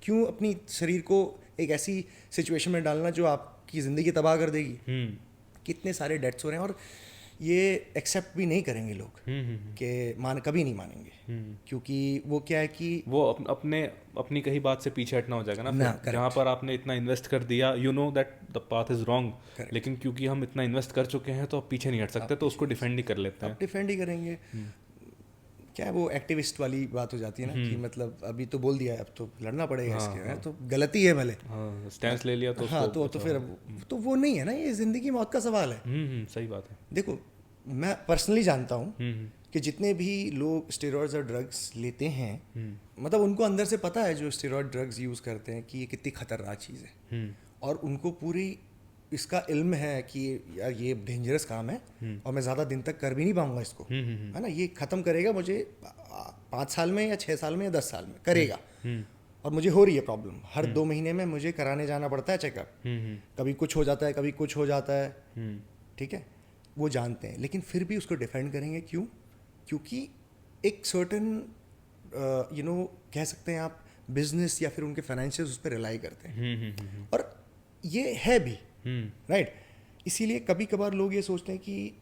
क्यों अपनी शरीर को एक ऐसी सिचुएशन में डालना जो आपकी ज़िंदगी तबाह कर देगी। कितने सारे डेथ्स हो रहे हैं, और ये एक्सेप्ट भी नहीं करेंगे लोग कि कभी नहीं मानेंगे, क्योंकि वो क्या है कि
वो अपनी कही बात से पीछे हटना हो जाएगा ना
ना,
फिर जहाँ पर आपने इतना इन्वेस्ट कर दिया, you know that the path is wrong, लेकिन क्योंकि हम इतना इन्वेस्ट कर चुके हैं तो अब पीछे नहीं हट सकते, तो उसको डिफेंड ही कर लेते हैं।
आप डिफेंड ही करेंगे। क्या है, वो एक्टिविस्ट वाली बात हो जाती है ना कि मतलब अभी तो बोल दिया है, अब तो लड़ना पड़ेगा इसके, तो गलती है भले,
स्टैंड ले लिया तो
हाँ, तो फिर तो वो नहीं है ना, ये जिंदगी मौत का सवाल है।
सही बात है।
देखो, मैं पर्सनली जानता हूँ कि जितने भी लोग स्टेरॉइड्स और ड्रग्स लेते हैं, मतलब उनको अंदर से पता है जो स्टेरॉइड ड्रग्स यूज़ करते हैं कि ये कितनी खतरनाक चीज़ है, और उनको पूरी इसका इल्म है कि यार ये डेंजरस काम है और मैं ज़्यादा दिन तक कर भी नहीं पाऊंगा इसको, है ना, ये ख़त्म करेगा मुझे 5 साल में या 6 साल में या 10 साल में करेगा, और मुझे हो रही है प्रॉब्लम, हर 2 महीने में मुझे कराने जाना पड़ता है चेकअप, कभी कुछ हो जाता है, कभी कुछ हो जाता है, ठीक है, वो जानते हैं, लेकिन फिर भी उसको डिफेंड करेंगे। क्यों? क्योंकि एक सर्टन कह सकते हैं आप बिजनेस या फिर उनके फाइनेंशियल उस पर रिलाई करते हैं, और ये है भी राइट। इसीलिए कभी कभार लोग ये सोचते हैं कि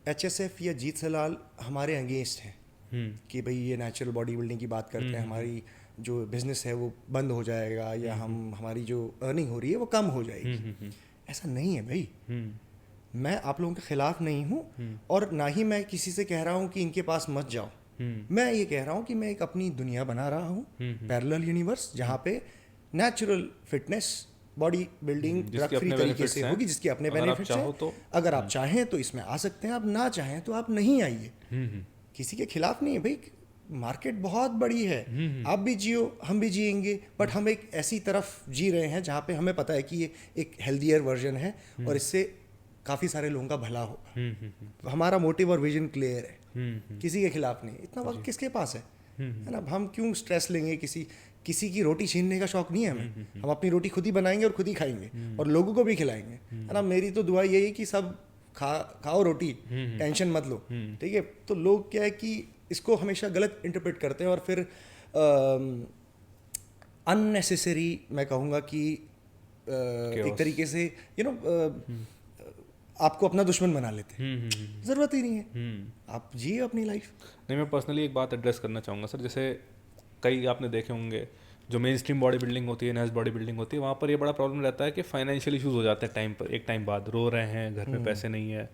HSF या जीत सलाल हमारे अगेंस्ट है, कि भाई ये नेचुरल बॉडी बिल्डिंग की बात करते हैं, हमारी जो बिजनेस है वो बंद हो जाएगा, या हमारी जो अर्निंग हो रही है वो कम हो जाएगी। ऐसा नहीं है भाई, मैं आप लोगों के खिलाफ नहीं हूँ, और ना ही मैं किसी से कह रहा हूँ कि इनके पास मत जाओ। मैं ये कह रहा हूँ कि मैं एक अपनी दुनिया बना रहा हूँ, पैरेलल यूनिवर्स, जहाँ पे natural fitness body building drug free तरीके से होगी, जिसके अपने बेनिफिट्स हैं।
तो
अगर आप चाहें तो इसमें आ सकते हैं, आप ना चाहें तो आप नहीं आइए। किसी के खिलाफ नहीं है भाई, मार्केट बहुत बड़ी है, आप भी जियो, हम भी जिएंगे, बट हम एक ऐसी तरफ जी रहे हैं जहाँ पे हमें पता है कि ये एक हेल्दियर वर्जन है, और इससे काफ़ी सारे लोगों का भला होगा। हमारा मोटिव और विजन क्लियर है, किसी के खिलाफ नहीं। इतना वक्त किसके पास है ना, हम क्यों स्ट्रेस लेंगे? किसी की रोटी छीनने का शौक नहीं है हमें, हम अपनी रोटी खुद ही बनाएंगे और खुद ही खाएंगे, और लोगों को भी खिलाएंगे, है ना। मेरी तो दुआ यही है कि सब खाओ रोटी, टेंशन मत लो, ठीक है। तो लोग क्या है कि इसको हमेशा गलत इंटरप्रेट करते हैं, और फिर अननेसेसरी मैं कहूँगा कि एक तरीके से आपको अपना दुश्मन बना लेते हैं। ज़रूरत ही नहीं है, आप जिए अपनी लाइफ।
नहीं, मैं पर्सनली एक बात एड्रेस करना चाहूँगा सर, जैसे कई आपने देखे होंगे जो मेन स्ट्रीम बॉडी बिल्डिंग होती है, नेक्स्ट बॉडी बिल्डिंग होती है, वहाँ पर ये बड़ा प्रॉब्लम रहता है कि फाइनेंशियल इश्यूज हो जाते हैं एक टाइम बाद, रो रहे हैं, घर में पैसे नहीं है।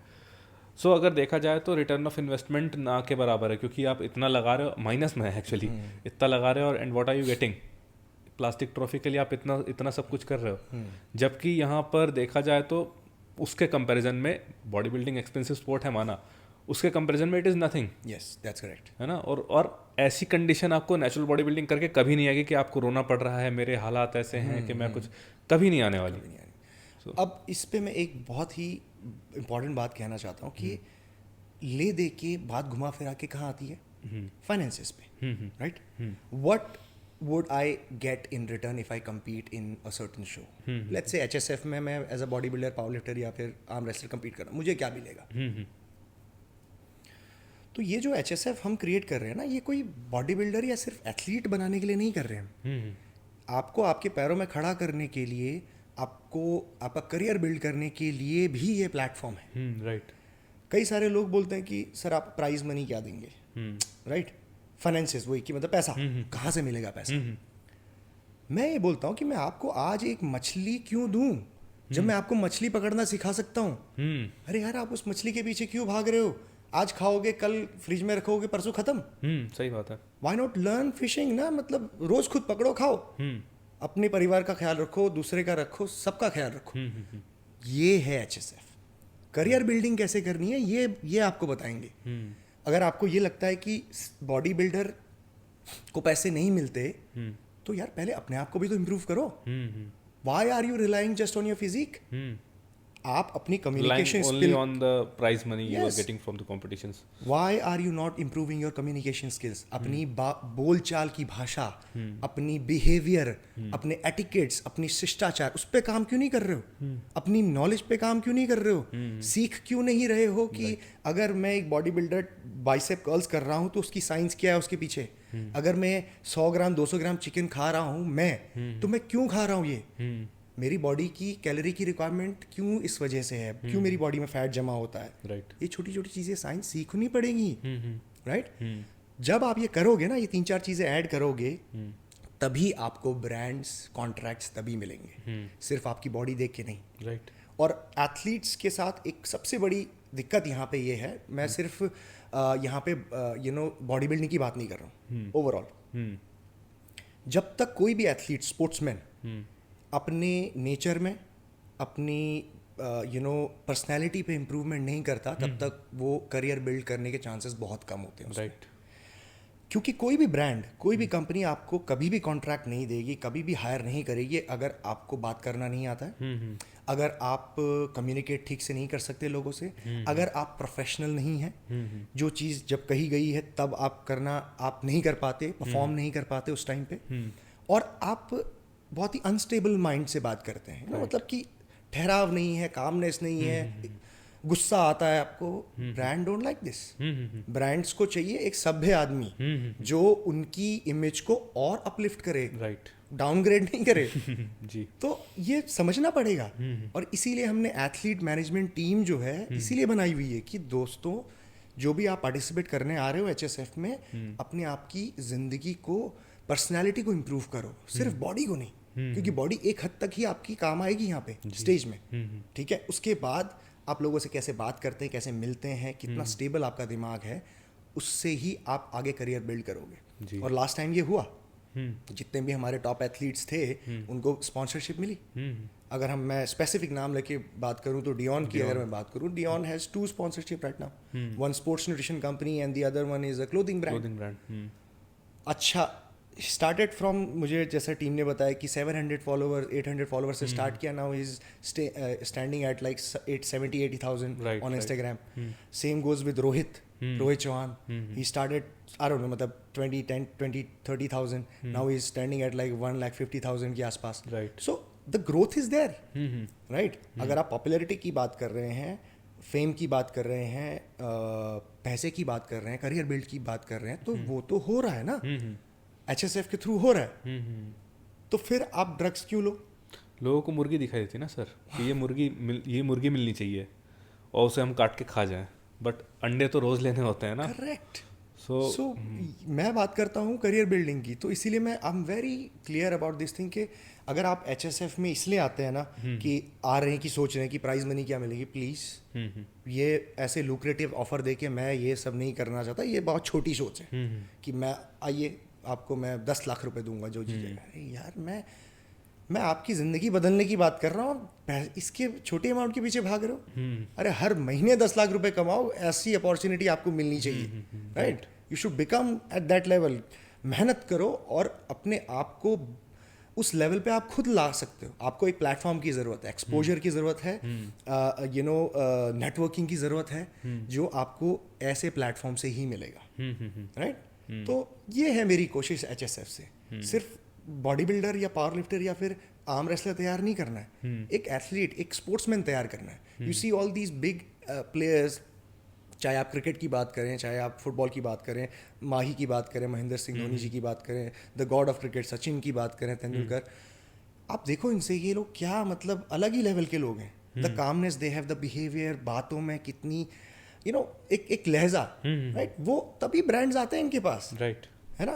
सो अगर देखा जाए तो रिटर्न ऑफ इन्वेस्टमेंट ना के बराबर है, क्योंकि आप इतना लगा रहे हो, माइनस में है एक्चुअली, इतना लगा रहे हो, और and what are you getting? Plastic trophy के लिए आप इतना सब कुछ कर रहे हो, जबकि यहाँ पर देखा जाए तो उसके कंपैरिजन में बॉडी बिल्डिंग एक्सपेंसिव स्पोर्ट है माना, उसके कंपैरिजन में it is nothing.
Yes, that's correct,
है ना। और ऐसी कंडीशन आपको नेचुरल बॉडी बिल्डिंग करके कभी नहीं आएगी कि आपको रोना पड़ रहा है, मेरे हालात ऐसे हैं कि मैं कुछ, कभी नहीं आने वाली।
अब इस पे मैं एक बहुत ही इम्पॉर्टेंट बात कहना चाहता हूँ कि ले दे के बात घुमा फिरा के कहाँ आती है? फाइनेंसेस पे, right. What would I get in return if I compete in a certain show? Let's say HSF में मैं as a bodybuilder, powerlifter या फिर आर्म रेसलर compete कर रहा हूँ, मुझे क्या मिलेगा? तो ये जो HSF हम क्रिएट कर रहे हैं ना, ये कोई बॉडी बिल्डर या सिर्फ एथलीट बनाने के लिए नहीं कर रहे हैं। आपको आपके पैरों में खड़ा करने के लिए, आपको आपका करियर बिल्ड करने के लिए भी ये प्लेटफॉर्म है,
राइट।
कई सारे लोग बोलते हैं कि सर आप प्राइज मनी क्या देंगे, राइट। फाइनेंसेस वही कि मतलब पैसा कहाँ से मिलेगा पैसा। मैं ये बोलता हूँ कि मैं आपको आज एक मछली क्यों दूं जब मैं आपको मछली पकड़ना सिखा सकता हूँ। अरे यार, आप उस मछली के पीछे क्यों भाग रहे हो? आज खाओगे, कल फ्रिज में रखोगे, परसों खत्म।
सही बात है।
व्हाई नॉट लर्न फिशिंग ना, मतलब रोज खुद पकड़ो, खाओ, अपने परिवार का ख्याल रखो, दूसरे का रखो, सबका ख्याल रखो। ये है HSF। करियर बिल्डिंग कैसे करनी है ये आपको बताएंगे। अगर आपको ये लगता है कि बॉडी बिल्डर को पैसे नहीं मिलते, तो यार पहले अपने आप को भी तो इम्प्रूव करो। Why are you relying just on your physique? आप अपनी communication
skill on the prize money you are getting from the competitions.
Why are you not improving your communication skills? अपनी बोलचाल की भाषा, अपनी बिहेवियर, अपने एटिकेट्स, अपनी शिष्टाचार, उस पे काम क्यों नहीं कर रहे हो? अपनी नॉलेज पे काम क्यों नहीं कर रहे हो? सीख क्यों नहीं रहे हो कि अगर मैं एक बॉडी बिल्डर बाइसेप कर्ल्स कर रहा हूँ तो उसकी साइंस क्या है उसके पीछे? अगर मैं 100 ग्राम 200 ग्राम चिकन खा रहा हूँ मैं, तो मैं क्यों खा रहा हूँ ये? मेरी बॉडी की कैलोरी की रिक्वायरमेंट क्यों इस वजह से है, क्यों मेरी बॉडी में फैट जमा होता है,
राइट।
ये छोटी छोटी चीज़ें साइंस सीखनी पड़ेंगी, राइट।
हम्म।
जब आप ये करोगे ना, ये 3-4 चीज़ें ऐड करोगे, तभी आपको ब्रांड्स कॉन्ट्रैक्ट्स तभी मिलेंगे, सिर्फ आपकी बॉडी देख के नहीं,
राइट।
और एथलीट्स के साथ एक सबसे बड़ी दिक्कत यहाँ पे ये है, मैं सिर्फ यहाँ पे बॉडी बिल्डिंग की बात नहीं कर रहा हूँ, ओवरऑल जब तक कोई भी एथलीट स्पोर्ट्समैन अपने नेचर में, अपनी पर्सनैलिटी पे इम्प्रूवमेंट नहीं करता, तब तक वो करियर बिल्ड करने के चांसेस बहुत कम होते हैं उसमें।
राइट।
क्योंकि कोई भी ब्रांड, कोई भी कंपनी आपको कभी भी कॉन्ट्रैक्ट नहीं देगी, कभी भी हायर नहीं करेगी अगर आपको बात करना नहीं आता है, अगर आप कम्युनिकेट ठीक से नहीं कर सकते लोगों से, अगर आप प्रोफेशनल नहीं हैं, जो चीज़ जब कही गई है तब आप करना आप नहीं कर पाते, परफॉर्म नहीं कर पाते उस टाइम पे, और आप बहुत ही अनस्टेबल माइंड से बात करते हैं, मतलब कि ठहराव नहीं है, कामनेस नहीं है, गुस्सा आता है आपको, brand don't like this. Brands को चाहिए एक सभ्य आदमी जो उनकी इमेज को और अपलिफ्ट करे,
राइट।
डाउनग्रेड नहीं करे।
जी।
तो ये समझना पड़ेगा, और इसीलिए हमने एथलीट मैनेजमेंट टीम जो है इसीलिए बनाई हुई है कि दोस्तों, जो भी आप पार्टिसिपेट करने आ रहे हो HSF में, अपने आप की जिंदगी को, पर्सनैलिटी को इम्प्रूव करो, सिर्फ बॉडी को नहीं, क्योंकि बॉडी एक हद तक ही आपकी काम आएगी यहाँ पे स्टेज में, ठीक है। उसके बाद आप लोगों से कैसे बात करते हैं, कैसे मिलते हैं, कितना स्टेबल आपका दिमाग है, उससे ही आप आगे करियर बिल्ड करोगे। और लास्ट टाइम ये हुआ, जितने भी हमारे टॉप एथलीट्स थे उनको स्पॉन्सरशिप मिली। अगर मैं स्पेसिफिक नाम लेके बात करूं तो डियॉन की अगर मैं बात करूं, Deon has 2 sponsorship right now, one sports nutrition company and the other one is a clothing brand. अच्छा, स्टार्टेड फ्रॉम, मुझे जैसा टीम ने बताया कि 700 फॉलोवर 800 फॉलोवर से स्टार्ट किया, now is standing at like 870,000 on Instagram. Same goes with Rohit Chauhan, he started I don't know, मतलब 20-30,000, now is standing at like 1,50,000 के आसपास,
राइट।
So the growth is there, right. अगर आप पॉपुलैरिटी की बात कर रहे हैं, फेम की बात कर रहे हैं, पैसे की बात कर रहे हैं, करियर बिल्ड की बात कर रहे हैं, तो वो तो हो रहा है ना, HSF के थ्रू हो रहा है, तो फिर आप ड्रग्स क्यों लो?
लोगों को मुर्गी दिखाई देती है ना सर, कि ये मुर्गी मिलनी चाहिए और उसे हम काट के खा जाएं, बट अंडे तो रोज लेने होते हैं ना।
करेक्ट।
सो
मैं बात करता हूँ करियर बिल्डिंग की, तो इसीलिए मैं आई am very clear about this thing कि अगर आप HSF में इसलिए आते हैं ना, कि आ रहे हैं कि सोच रहे हैं कि प्राइज मनी क्या मिलेगी, प्लीज़ ये ऐसे लुक्रेटिव ऑफर दे के मैं ये सब नहीं करना चाहता, ये बहुत छोटी सोच है कि मैं आइए आपको मैं 10 लाख रुपए दूंगा जो जीतेगा। अरे यार, मैं आपकी ज़िंदगी बदलने की बात कर रहा हूँ, इसके छोटे अमाउंट के पीछे भाग रहे हो। अरे हर महीने 10 लाख रुपए कमाओ, ऐसी अपॉर्चुनिटी आपको मिलनी चाहिए, right. You should become at that level, मेहनत करो और अपने आप को उस लेवल पे आप खुद ला सकते हो। आपको एक प्लेटफॉर्म की ज़रूरत है, एक्सपोजर की ज़रूरत है, नेटवर्किंग की ज़रूरत है, जो आपको ऐसे प्लेटफॉर्म से ही मिलेगा, राइट। तो ये है मेरी कोशिश HSF से, सिर्फ बॉडी बिल्डर या पावर लिफ्टर या फिर आर्म रेसलर तैयार नहीं करना है, एक एथलीट, एक स्पोर्ट्समैन तैयार करना है। You see all these big players, चाहे आप क्रिकेट की बात करें, चाहे आप फुटबॉल की बात करें, माही की बात करें, महेंद्र सिंह धोनी जी की बात करें, the God of cricket Sachin की बात करें, तेंदुलकर, आप देखो इनसे ये लोग क्या, मतलब अलग ही लेवल के लोग हैं। The calmness they have, the behaviour, बातों में कितनी एक लहजा, राइट। वो तभी ब्रांड्स आते हैं इनके पास,
राइट,
है ना।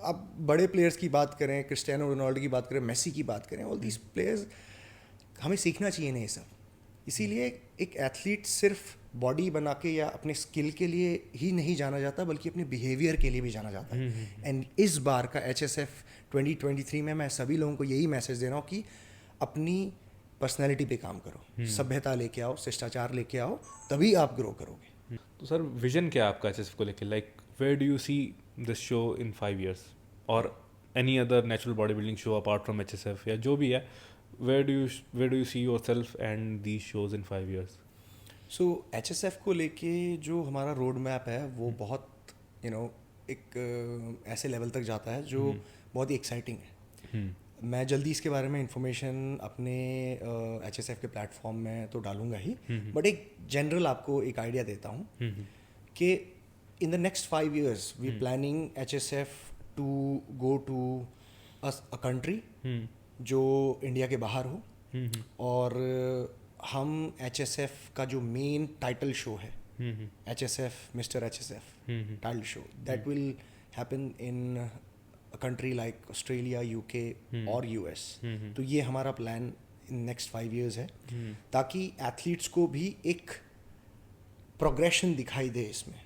अब बड़े प्लेयर्स की बात करें, क्रिस्टियानो रोनाल्डो की बात करें, मेसी की बात करें, ऑल दीज प्लेयर्स, हमें सीखना चाहिए ना ये सब। इसीलिए एक एथलीट सिर्फ बॉडी बना के या अपने स्किल के लिए ही नहीं जाना जाता, बल्कि अपने बिहेवियर के लिए भी जाना जाता है। एंड इस बार का HSF 2023 में मैं सभी लोगों को यही मैसेज दे रहा हूँ कि अपनी पर्सनैलिटी पे काम करो, सभ्यता लेके आओ, शिष्टाचार लेके आओ, तभी आप ग्रो करोगे।
तो सर विजन क्या है आपका HSF को लेके, like where do you see this show in 5 years और any other natural bodybuilding show apart from HSF, या जो भी है, where do you see yourself and these shows in 5 years?
So HSF को लेके जो हमारा road map है वो बहुत एक ऐसे लेवल तक जाता है जो बहुत ही एक्साइटिंग है। मैं जल्दी इसके बारे में इंफॉर्मेशन अपने HSF के प्लेटफॉर्म में तो डालूंगा ही, बट एक जनरल आपको एक आइडिया देता हूँ कि in the next 5 years we planning HSF to go to a country जो इंडिया के बाहर हो, और हम HSF का जो मेन टाइटल शो है, HSF mister HSF title show, that will happen in a country like Australia, UK और US। तो ये हमारा प्लान इन नेक्स्ट 5 years है, ताकि एथलीट्स को भी एक प्रोग्रेशन दिखाई दे इसमें,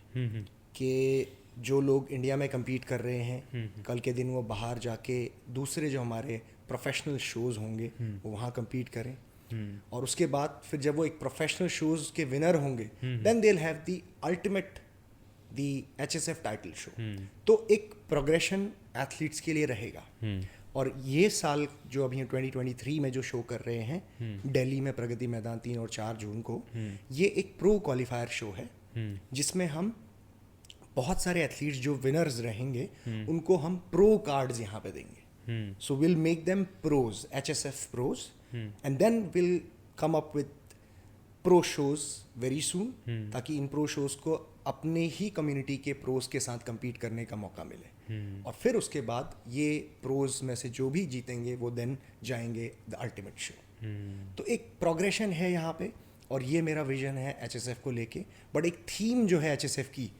कि जो लोग इंडिया में compete कर रहे हैं, कल के दिन वो बाहर जाके दूसरे जो हमारे प्रोफेशनल शोज़ होंगे वो वहाँ compete करें, और उसके बाद फिर जब वो एक प्रोफेशनल शोज़ के विनर होंगे, then they will have the ultimate the HSF title show. तो एक प्रोग्रेशन एथलीट्स के लिए रहेगा। और ये साल जो अभी 2023 में जो शो कर रहे हैं दिल्ली में प्रगति मैदान 3 और 4 जून को, ये एक प्रो क्वालिफायर शो है, जिसमें हम बहुत सारे एथलीट्स जो विनर्स रहेंगे उनको हम प्रो कार्ड्स यहाँ पे देंगे। So will make them pros, HSF pros, and then will come up with pro shows very soon, ताकि इन प्रो शोज को अपने ही कम्युनिटी के प्रोज के साथ compete करने का मौका मिले। और फिर उसके बाद ये प्रोज में से जो भी जीतेंगे वो देन जाएंगे द अल्टीमेट शो। तो एक प्रोग्रेशन है यहाँ पे, और ये मेरा विजन है HSF को लेके। बट एक थीम जो है HSF की,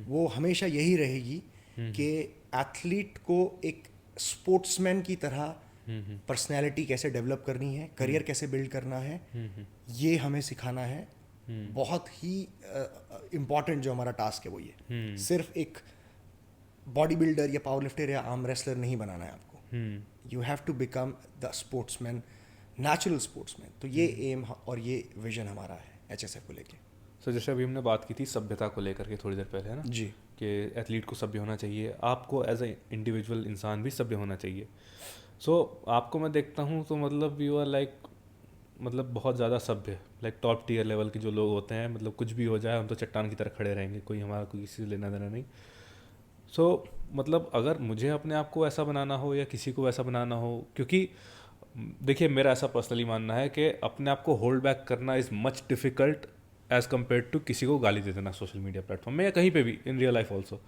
वो हमेशा यही रहेगी कि एथलीट को एक स्पोर्ट्समैन की तरह पर्सनैलिटी कैसे डेवलप करनी है, करियर कैसे बिल्ड करना है, ये हमें सिखाना है। बहुत ही इम्पॉर्टेंट जो हमारा टास्क है वो ये, सिर्फ एक बॉडी बिल्डर या पावर लिफ्टर या आर्म रेसलर नहीं बनाना है आपको। You have to become the sportsman, natural sportsman. तो ये एम और ये विजन हमारा है HSF को लेके।
सो जैसे अभी हमने बात की थी सभ्यता को लेकर के थोड़ी देर पहले, है ना
जी,
कि एथलीट को सभ्य होना चाहिए, आपको एज ए इंडिविजुअल इंसान भी सभ्य होना चाहिए। सो आपको मैं देखता हूँ तो मतलब यू आर लाइक, मतलब बहुत ज़्यादा सभ्य, लाइक टॉप टियर लेवल के जो लोग होते हैं, मतलब कुछ भी हो जाए हम तो चट्टान की तरह खड़े रहेंगे, कोई हमारा कोई किसी से लेना देना नहीं। सो मतलब अगर मुझे अपने आप को ऐसा बनाना हो या किसी को वैसा बनाना हो, क्योंकि देखिए मेरा ऐसा पर्सनली मानना है कि अपने आप को होल्ड बैक करना is much difficult as compare to किसी को गाली दे देना सोशल मीडिया प्लेटफॉर्म में या कहीं पे भी इन रियल लाइफ ऑल्सो।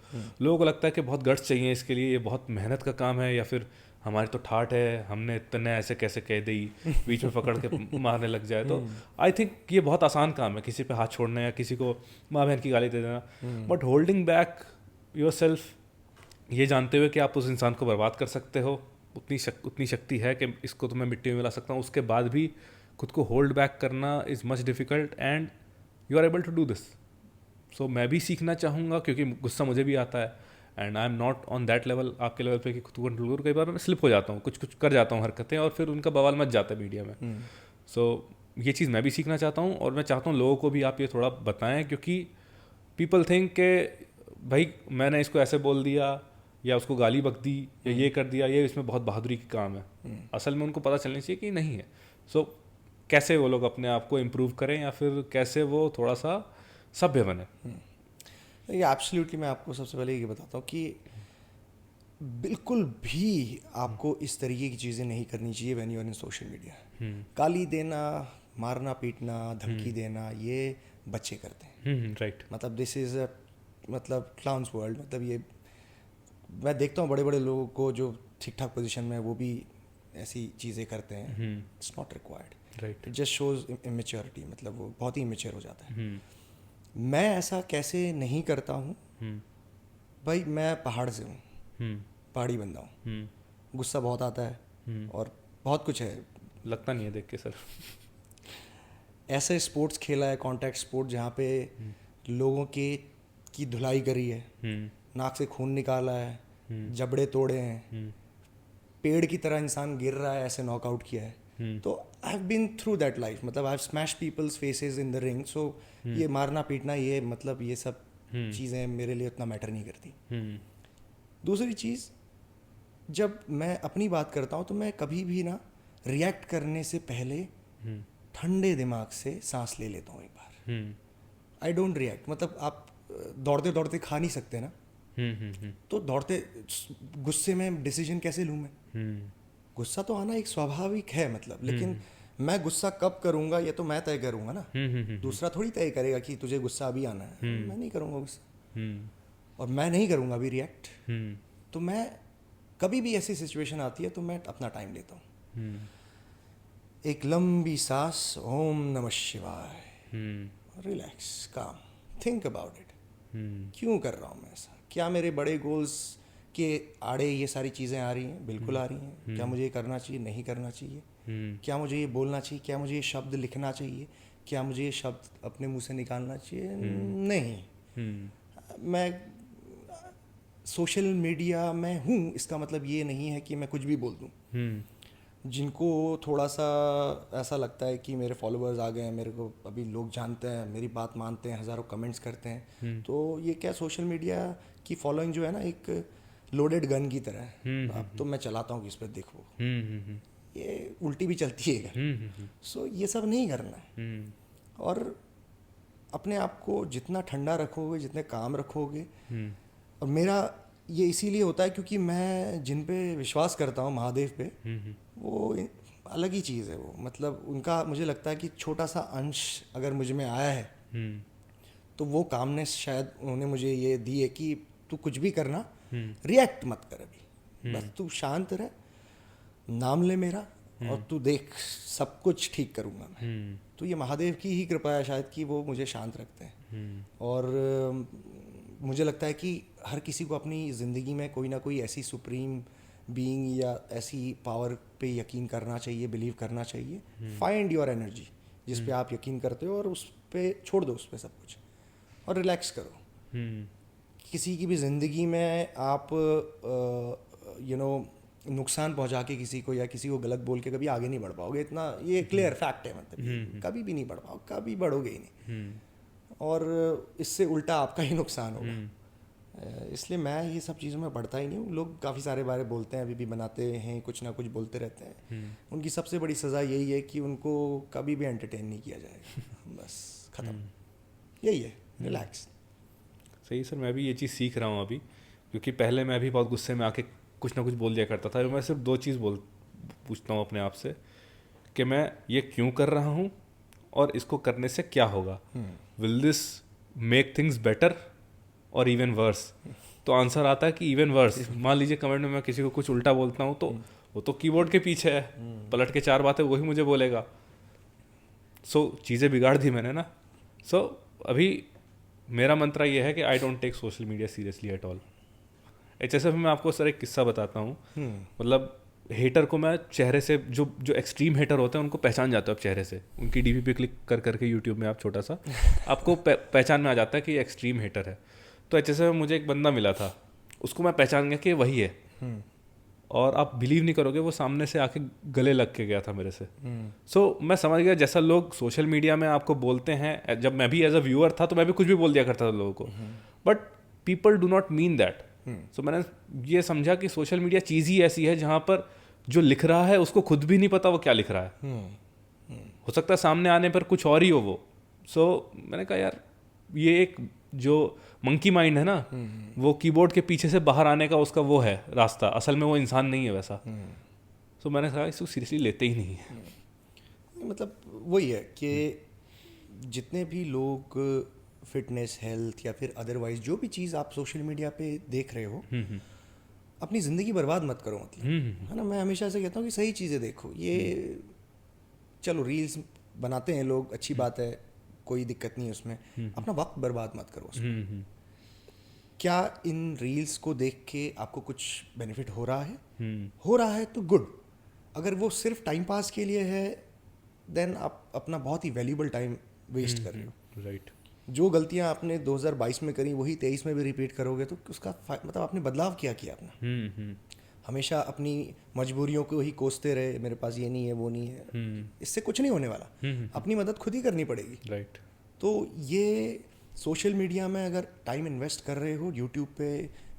लोगों को लगता है कि बहुत गट्स चाहिए इसके लिए, ये बहुत मेहनत का काम है, या फिर हमारी तो ठाठ है, हमने इतने ऐसे कैसे कह दी, बीच में पकड़ के मारने लग जाए। तो आई थिंक ये बहुत आसान काम है, किसी पे हाथ छोड़ना या किसी को माँ बहन की गाली दे देना। But holding back your self, ये जानते हुए कि आप उस इंसान को बर्बाद कर सकते हो, उतनी शक्ति है कि इसको तो मैं मिट्टी में मिला सकता हूँ, उसके बाद भी खुद को होल्ड बैक करना is much difficult and you are able to do this. So मैं भी सीखना चाहूँगा, क्योंकि गुस्सा मुझे भी आता है and I am not on that level, आपके लेवल पे कि खुद को कंट्रोल करूँ। कई बार मैं स्लिप हो जाता हूँ, कुछ कर जाता हूँ हरकतें, और फिर उनका बवाल मच जाता है मीडिया में। सो ये चीज़ मैं भी सीखना चाहता हूँ, और मैं चाहता हूँ लोगों को भी आप ये थोड़ा बताएं, क्योंकि पीपल थिंक के भाई मैंने इसको ऐसे बोल दिया या उसको गाली बक दी या ये कर दिया, ये इसमें बहुत बहादुरी की काम है। असल में उनको पता चलनी चाहिए कि नहीं है। सो कैसे वो लोग अपने आप को इम्प्रूव करें, या फिर कैसे वो थोड़ा सा सभ्य बने।
ये एब्सोल्युटली मैं आपको सबसे पहले ये बताता हूँ कि बिल्कुल भी आपको इस तरीके की चीज़ें नहीं करनी चाहिए when you are in social media. गाली देना, मारना पीटना, धमकी देना, ये बच्चे करते हैं।
राइट।
मतलब दिस इज़ अ मतलब क्लाउन्स वर्ल्ड। मतलब ये मैं देखता हूँ बड़े बड़े लोगों को जो ठीक ठाक पोजीशन में, वो भी ऐसी चीज़ें करते हैं। It's not required,
right.
It just shows immaturity. मतलब वो बहुत ही इमेच्योर हो जाता है। मैं ऐसा कैसे नहीं करता हूँ भाई, मैं पहाड़ से हूँ, पहाड़ी बंदा हूँ, गुस्सा बहुत आता है और बहुत कुछ है।
लगता नहीं है देख के सर।
ऐसे स्पोर्ट्स खेला है, कॉन्टैक्ट स्पोर्ट, जहाँ पे लोगों की धुलाई करी है, नाक से खून निकाला है, जबड़े तोड़े हैं, पेड़ की तरह इंसान गिर रहा है, ऐसे नॉकआउट किया है। तो I have been through that life. मतलब I have smash peoples faces in the ring. So ये मारना पीटना, ये मतलब ये सब चीज़ें मेरे लिए उतना मैटर नहीं करती। दूसरी चीज़, जब मैं अपनी बात करता हूँ तो मैं कभी भी ना रिएक्ट करने से पहले ठंडे दिमाग से सांस ले लेता हूँ एक बार। I don't react. मतलब आप दौड़ते दौड़ते खा नहीं सकते ना, तो दौड़ते गुस्से में डिसीजन कैसे लूँ मैं? गुस्सा तो आना एक स्वाभाविक है, मतलब, लेकिन मैं गुस्सा कब करूँगा ये तो मैं तय करूँगा ना। दूसरा थोड़ी तय करेगा कि तुझे गुस्सा अभी आना है। मैं नहीं करूँगा गुस्सा, और मैं नहीं करूँगा अभी रिएक्ट। तो मैं कभी भी ऐसी सिचुएशन आती है तो मैं अपना टाइम लेता हूँ। एक लंबी सांस, ओम नमः शिवाय, रिलैक्स, काम, थिंक अबाउट इट, क्यों कर रहा हूँ मैं ऐसा, क्या मेरे बड़े गोल्स के आड़े ये सारी चीज़ें आ रही हैं, बिल्कुल आ रही हैं, क्या मुझे ये करना चाहिए, नहीं करना चाहिए, क्या मुझे ये बोलना चाहिए, क्या मुझे ये शब्द लिखना चाहिए, क्या मुझे ये शब्द अपने मुंह से निकालना चाहिए, नहीं। मैं सोशल मीडिया में हूँ इसका मतलब ये नहीं है कि मैं कुछ भी बोल दूँ। जिनको थोड़ा सा ऐसा लगता है कि मेरे फॉलोअर्स आ गए हैं, मेरे को अभी लोग जानते हैं, मेरी बात मानते हैं, हज़ारों कमेंट्स करते हैं, तो ये क्या सोशल मीडिया की फॉलोइंग जो है ना एक लोडेड गन की तरह है। अब तो मैं चलाता हूँ कि इस पर देखो, ये उल्टी भी चलती है। सो ये सब नहीं करना है। और अपने आप को जितना ठंडा रखोगे, जितने काम रखोगे, और मेरा ये इसीलिए होता है क्योंकि मैं जिन पे विश्वास करता हूँ, महादेव पे, वो अलग ही चीज़ है। वो मतलब उनका मुझे लगता है कि छोटा सा अंश अगर मुझ में आया है तो वो कामनेस शायद उन्होंने मुझे ये दी है कि तू कुछ भी करना, रिएक्ट मत कर अभी, बस तू शांत रह, नाम ले मेरा, और तू देख सब कुछ ठीक करूँगा मैं। तो ये महादेव की ही कृपा है शायद कि वो मुझे शांत रखते हैं। और मुझे लगता है कि हर किसी को अपनी ज़िंदगी में कोई ना कोई ऐसी सुप्रीम बीइंग या ऐसी पावर पे यकीन करना चाहिए, बिलीव करना चाहिए। फाइंड योर एनर्जी जिस पे आप यकीन करते हो और उस पे छोड़ दो उस पे सब कुछ और रिलैक्स करो। किसी की भी ज़िंदगी में आप नुकसान पहुंचा के किसी को या किसी को गलत बोल के कभी आगे नहीं बढ़ पाओगे। इतना ये क्लियर फैक्ट है, मतलब कभी भी नहीं बढ़ पाओगे, कभी बढ़ोगे ही नहीं, और इससे उल्टा आपका ही नुकसान होगा। इसलिए मैं ये सब चीज़ों में बढ़ता ही नहीं हूँ। लोग काफ़ी सारे बारे बोलते हैं, अभी भी बनाते हैं, कुछ ना कुछ बोलते रहते हैं। उनकी सबसे बड़ी सज़ा यही है कि उनको कभी भी एंटरटेन नहीं किया जाएगा, बस ख़त्म, यही है, रिलैक्स।
सही सर, मैं भी ये चीज़ सीख रहा हूँ अभी, क्योंकि पहले मैं भी बहुत गुस्से में आके कुछ ना कुछ बोल दिया करता था। मैं सिर्फ दो चीज़ पूछता हूँ अपने आप से कि मैं ये क्यों कर रहा हूँ और इसको करने से क्या होगा। Will this make things better और इवन वर्स? तो आंसर आता है कि इवन वर्स। मान लीजिए कमेंट में मैं किसी को कुछ उल्टा बोलता हूँ तो वो तो कीबोर्ड के पीछे है, पलट के चार बातें वही मुझे बोलेगा। सो चीज़ें बिगाड़ दी मैंने ना। सो अभी मेरा मंत्र ये है कि I don't take social media seriously at all. HSF में मैं आपको सर एक किस्सा बताता हूँ। मतलब हेटर को मैं चेहरे से, जो एक्सट्रीम हेटर होते हैं उनको पहचान जाता है आप चेहरे से। उनकी DP पे क्लिक कर करके यूट्यूब में आप छोटा सा आपको पहचान में आ जाता है कि ये एक्सट्रीम हेटर है। तो HSF में मुझे एक बंदा मिला था, उसको मैं पहचान गया कि वही है। और आप बिलीव नहीं करोगे, वो सामने से आके गले लग के गया था मेरे से। सो मैं समझ गया जैसा लोग सोशल मीडिया में आपको बोलते हैं, जब मैं भी एज अ व्यूअर था तो मैं भी कुछ भी बोल दिया करता था लोगों को, but people do not mean that. So मैंने ये समझा कि सोशल मीडिया चीज़ ही ऐसी है जहाँ पर जो लिख रहा है उसको खुद भी नहीं पता वो क्या लिख रहा है। हो सकता है सामने आने पर कुछ और ही हो वो। सो मैंने कहा यार, ये एक जो मंकी माइंड है ना, वो कीबोर्ड के पीछे से बाहर आने का उसका वो है रास्ता, असल में वो इंसान नहीं है वैसा। सो मैंने कहा इसको सीरियसली लेते ही नहीं है।
मतलब वही है कि जितने भी लोग फिटनेस, हेल्थ या फिर अदरवाइज जो भी चीज़ आप सोशल मीडिया पे देख रहे हो, अपनी ज़िंदगी बर्बाद मत करो, मतलब है ना। मैं हमेशा ऐसे कहता हूँ कि सही चीज़ें देखो। ये चलो रील्स बनाते हैं लोग, अच्छी बात है, कोई दिक्कत नहीं है उसमें, अपना वक्त बर्बाद मत करो उसमें। क्या इन रील्स को देख के आपको कुछ बेनिफिट हो रहा है? हो रहा है तो गुड। अगर वो सिर्फ टाइम पास के लिए है, देन आप अपना बहुत ही वैल्यूबल टाइम वेस्ट कर रहे हो।
राइट।
जो गलतियां आपने 2022 में करी वही 23 में भी रिपीट करोगे तो उसका मतलब आपने बदलाव क्या किया अपना? हमेशा अपनी मजबूरियों को ही कोसते रहे, मेरे पास ये नहीं है, वो नहीं है, इससे कुछ नहीं होने वाला। अपनी मदद खुद ही करनी पड़ेगी।
राइट।
तो ये सोशल मीडिया में अगर टाइम इन्वेस्ट कर रहे हो, यूट्यूब पे,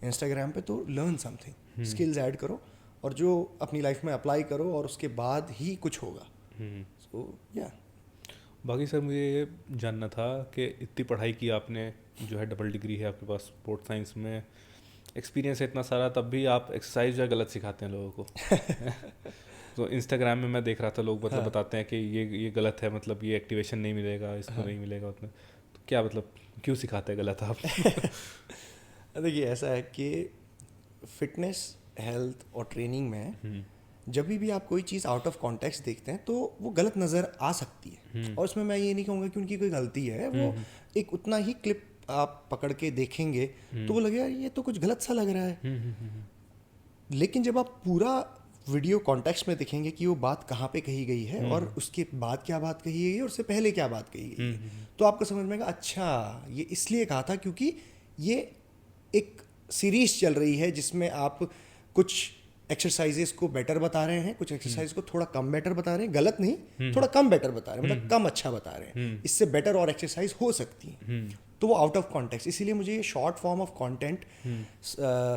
इंस्टाग्राम पे, तो लर्न समथिंग, स्किल्स ऐड करो और जो अपनी लाइफ में अप्लाई करो और उसके बाद ही कुछ होगा। सो या
बाकी सर मुझे ये जानना था कि इतनी पढ़ाई की आपने, जो है डबल डिग्री है आपके पास स्पोर्ट्स साइंस में, एक्सपीरियंस है इतना सारा, तब भी आप एक्सरसाइज जो है गलत सिखाते हैं लोगों को। तो इंस्टाग्राम में मैं देख रहा था लोग मतलब बताते हैं कि ये गलत है, मतलब ये एक्टिवेशन नहीं मिलेगा, इसको नहीं मिलेगा उतना। तो क्या मतलब क्यों सिखाते हैं गलत आप?
देखिए ऐसा है कि फिटनेस, हेल्थ और ट्रेनिंग में जब भी आप कोई चीज़ आउट ऑफ कॉन्टेक्स्ट देखते हैं तो वो गलत नज़र आ सकती है, और उसमें मैं ये नहीं कहूँगा कि उनकी कोई गलती है, वो एक उतना ही क्लिप आप पकड़ के देखेंगे तो वो लगेगा ये तो कुछ गलत सा लग रहा है। लेकिन जब आप पूरा वीडियो कॉन्टेक्स्ट में देखेंगे कि वो बात कहाँ पे कही गई है और उसके बाद क्या बात कही गई है और उससे पहले क्या बात कही गई है, तो आपको समझ में आएगा अच्छा ये इसलिए कहा था क्योंकि ये एक सीरीज चल रही है जिसमें आप कुछ एक्सरसाइजेस को बेटर बता रहे हैं, कुछ एक्सरसाइज को थोड़ा कम बेटर बता रहे हैं, गलत नहीं थोड़ा कम बेटर बता रहे हैं, मतलब कम अच्छा बता रहे हैं, इससे बेटर और एक्सरसाइज हो सकती है। तो वो आउट ऑफ कॉन्टेक्स्ट, इसीलिए मुझे ये short form of content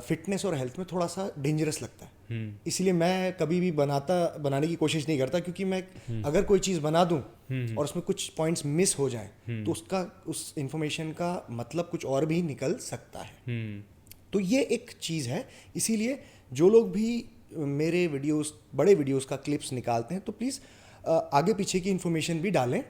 fitness और हेल्थ में थोड़ा सा डेंजरस लगता है। इसीलिए मैं कभी भी बनाने की कोशिश नहीं करता, क्योंकि मैं अगर कोई चीज़ बना दूं और उसमें कुछ पॉइंट्स मिस हो जाएं तो उस इंफॉर्मेशन का मतलब कुछ और भी निकल सकता है। तो ये एक चीज़ है, इसीलिए जो लोग भी मेरे वीडियोस, बड़े वीडियोस का क्लिप्स निकालते हैं तो प्लीज़ आगे पीछे की इन्फॉर्मेशन भी डालें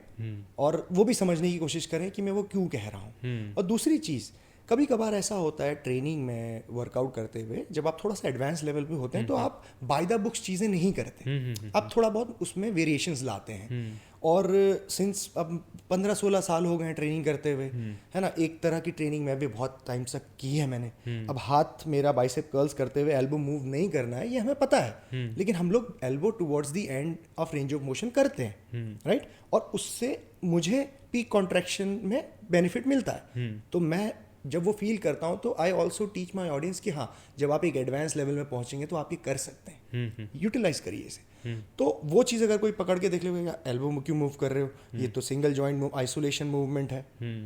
और वो भी समझने की कोशिश करें कि मैं वो क्यों कह रहा हूँ। और दूसरी चीज़, कभी कभार ऐसा होता है ट्रेनिंग में वर्कआउट करते हुए जब आप थोड़ा सा एडवांस लेवल पे होते हैं तो आप बाय द बुक्स चीज़ें नहीं करते, आप थोड़ा बहुत उसमें वेरिएशंस लाते हैं। और सिंस अब 15-16 साल हो गए हैं ट्रेनिंग करते हुए, है ना, एक तरह की ट्रेनिंग मैं भी बहुत टाइम तक की है मैंने। अब हाथ मेरा बाइसेप कर्ल्स करते हुए एल्बो मूव नहीं करना है ये हमें पता है, लेकिन हम लोग elbow towards the end of range of motion करते हैं, राइट, और उससे मुझे पीक कॉन्ट्रैक्शन में बेनिफिट मिलता है। तो मैं जब वो फील करता हूँ तो I also teach my audience कि हाँ जब आप एक एडवांस लेवल में पहुंचेंगे तो आप ये कर सकते हैं, यूटिलाइज करिए इसे। तो वो चीज़ अगर कोई पकड़ के देख लेगा, एल्बो क्यों मूव कर रहे हो, ये तो सिंगल जॉइंट आइसोलेशन मूवमेंट है,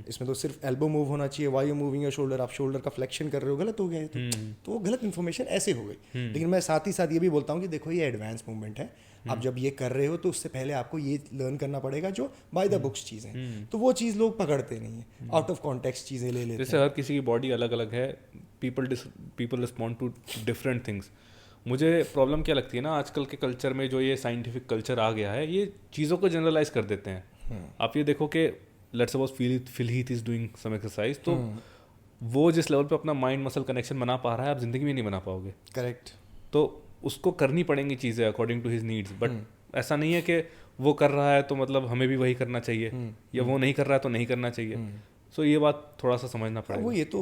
इसमें तो सिर्फ एल्बो मूव होना चाहिए, why you moving your shoulder, आप शोल्डर का फ्लेक्शन कर रहे हो, गलत हो गया है। तो वो गलत इन्फॉर्मेशन ऐसे हो गई। लेकिन मैं साथ ही साथ ये भी बोलता हूँ कि देखो ये एडवांस मूवमेंट है, आप जब ये कर रहे हो तो उससे पहले आपको ये लर्न करना पड़ेगा जो बाय द बुक्स चीज़ें, तो वो चीज़ लोग पकड़ते नहीं है, आउट ऑफ कॉन्टेक्स्ट चीज़ें ले लेते हैं।
जैसे हर किसी की बॉडी अलग अलग है, people respond to different things. मुझे प्रॉब्लम क्या लगती है ना, आजकल के कल्चर में जो ये साइंटिफिक कल्चर आ गया है, ये चीज़ों को जनरलाइज कर देते हैं। आप ये देखो कि लेट्स सपोज फिलहीथ इज डूइंग सम एक्सरसाइज, तो वो जिस लेवल पे अपना माइंड मसल कनेक्शन बना पा रहा है आप जिंदगी में नहीं बना पाओगे।
करेक्ट।
तो उसको करनी पड़ेंगी चीज़ें according to his needs, but ऐसा नहीं है कि वो कर रहा है तो मतलब हमें भी वही करना चाहिए, या वो नहीं कर रहा है तो नहीं करना चाहिए। सो ये बात थोड़ा सा समझना पड़ेगा।
वो ये तो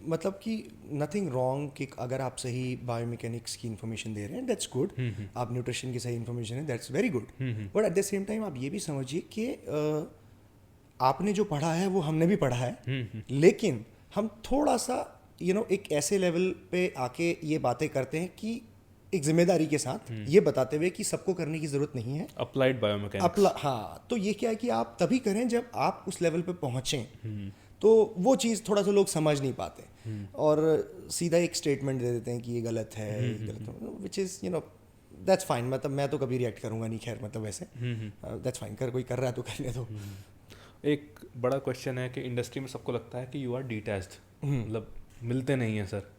मतलब कि नथिंग रॉन्ग कि अगर आप सही बायोमैकेनिक्स की इन्फॉर्मेशन दे रहे हैं, दैट्स गुड, आप न्यूट्रिशन की सही इन्फॉर्मेशन है, that's very good, but at the same time आप ये भी समझिए कि आपने जो पढ़ा है वो हमने भी पढ़ा है, लेकिन हम थोड़ा सा एक ऐसे लेवल पे आके ये बातें करते हैं कि एक जिम्मेदारी के साथ ये बताते हुए कि सबको करने की जरूरत नहीं है
अप्लाइड बायोमैकेनिक्स।
हाँ, तो ये क्या है कि आप तभी करें जब आप उस लेवल पे पहुंचें। तो वो चीज़ थोड़ा सा लोग समझ नहीं पाते और सीधा एक स्टेटमेंट दे देते हैं कि ये गलत है, विच इज़ दैट्स फाइन, मतलब मैं तो कभी रिएक्ट करूंगा नहीं, खैर मतलब वैसे दैट्स फाइन, कोई कर रहा है तो करने दो।
एक बड़ा क्वेश्चन है कि इंडस्ट्री में सबको लगता है कि यू आर डिटैच्ड, मतलब मिलते नहीं हैं सर,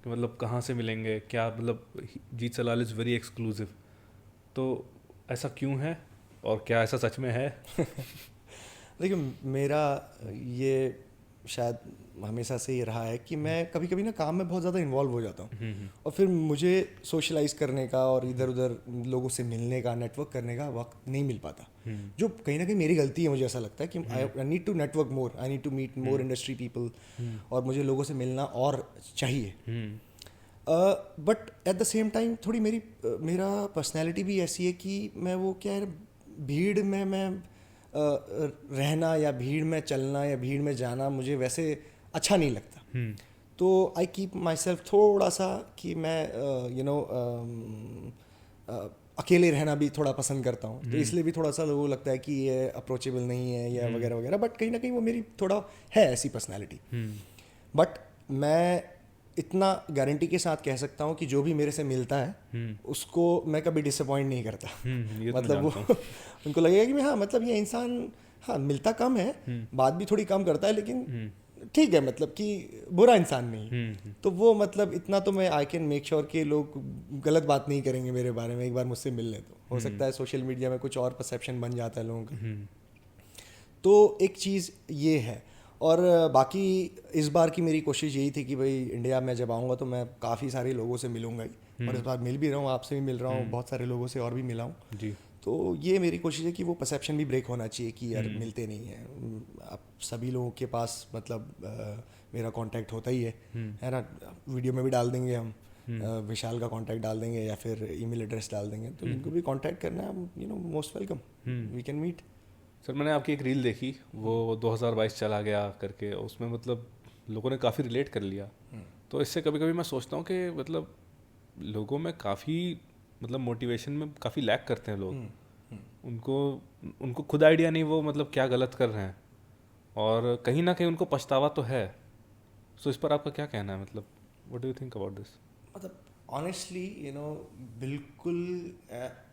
कि मतलब कहाँ से मिलेंगे क्या, मतलब जीत सलाल इज़ वेरी एक्सक्लूसिव, तो ऐसा क्यों है और क्या ऐसा सच में है?
देखिए मेरा ये शायद हमेशा से ये रहा है कि मैं कभी कभी ना काम में बहुत ज़्यादा इन्वॉल्व हो जाता हूँ और फिर मुझे सोशलाइज करने का और इधर उधर लोगों से मिलने का, नेटवर्क करने का वक्त नहीं मिल पाता, जो कहीं ना कहीं मेरी गलती है। मुझे ऐसा लगता है कि I need to network more, I need to meet more industry people, और मुझे लोगों से मिलना और चाहिए। But at the same time थोड़ी मेरा पर्सनैलिटी भी ऐसी है कि मैं वो क्या है, भीड़ में मैं रहना या भीड़ में चलना या भीड़ में जाना मुझे वैसे अच्छा नहीं लगता। तो आई कीप माई सेल्फ थोड़ा सा कि मैं अकेले रहना भी थोड़ा पसंद करता हूँ, तो इसलिए भी थोड़ा सा लोगों को लगता है कि ये अप्रोचेबल नहीं है या वगैरह वगैरह, बट कहीं ना कहीं वो मेरी थोड़ा है ऐसी पर्सनैलिटी। बट मैं इतना गारंटी के साथ कह सकता हूँ कि जो भी मेरे से मिलता है उसको मैं कभी डिसअपॉइंट नहीं करता। मतलब वो उनको लगेगा कि हाँ मतलब ये इंसान हाँ मिलता कम है, बात भी थोड़ी कम करता है, लेकिन ठीक है, मतलब कि बुरा इंसान नहीं। तो वो मतलब इतना तो मैं आई कैन मेक श्योर कि लोग गलत बात नहीं करेंगे मेरे बारे में, एक बार मुझसे मिल ले तो हो सकता है सोशल मीडिया में कुछ और परसेप्शन बन जाता है लोगों का। तो एक चीज़ ये है, और बाकी इस बार की मेरी कोशिश यही थी कि भाई इंडिया में जब आऊँगा तो मैं काफ़ी सारे लोगों से मिलूँगा ही, और इस बार मिल भी रहा हूँ, आपसे भी मिल रहा हूँ, बहुत सारे लोगों से और भी मिला हूँ।
जी।
तो ये मेरी कोशिश है कि वो परसेप्शन भी ब्रेक होना चाहिए कि यार मिलते नहीं हैं। आप सभी लोगों के पास मतलब मेरा कांटेक्ट होता ही है ना। वीडियो में भी डाल देंगे हम, विशाल का कांटेक्ट डाल देंगे या फिर ईमेल एड्रेस डाल देंगे, तो जिनको भी कांटेक्ट करना है, you know, most welcome, we can meet.
Sir मैंने आपकी एक रील देखी, वो 2022 चला गया करके, उसमें मतलब लोगों ने काफ़ी रिलेट कर लिया। तो इससे कभी कभी मैं सोचता हूँ कि मतलब लोगों में काफ़ी मतलब मोटिवेशन में काफ़ी लैक करते हैं लोग। उनको खुद आइडिया नहीं वो मतलब क्या गलत कर रहे हैं, और कहीं ना कहीं उनको पछतावा तो है। सो इस पर आपका क्या कहना है, मतलब what do you think about this?
मतलब ऑनेस्टली, यू नो, बिल्कुल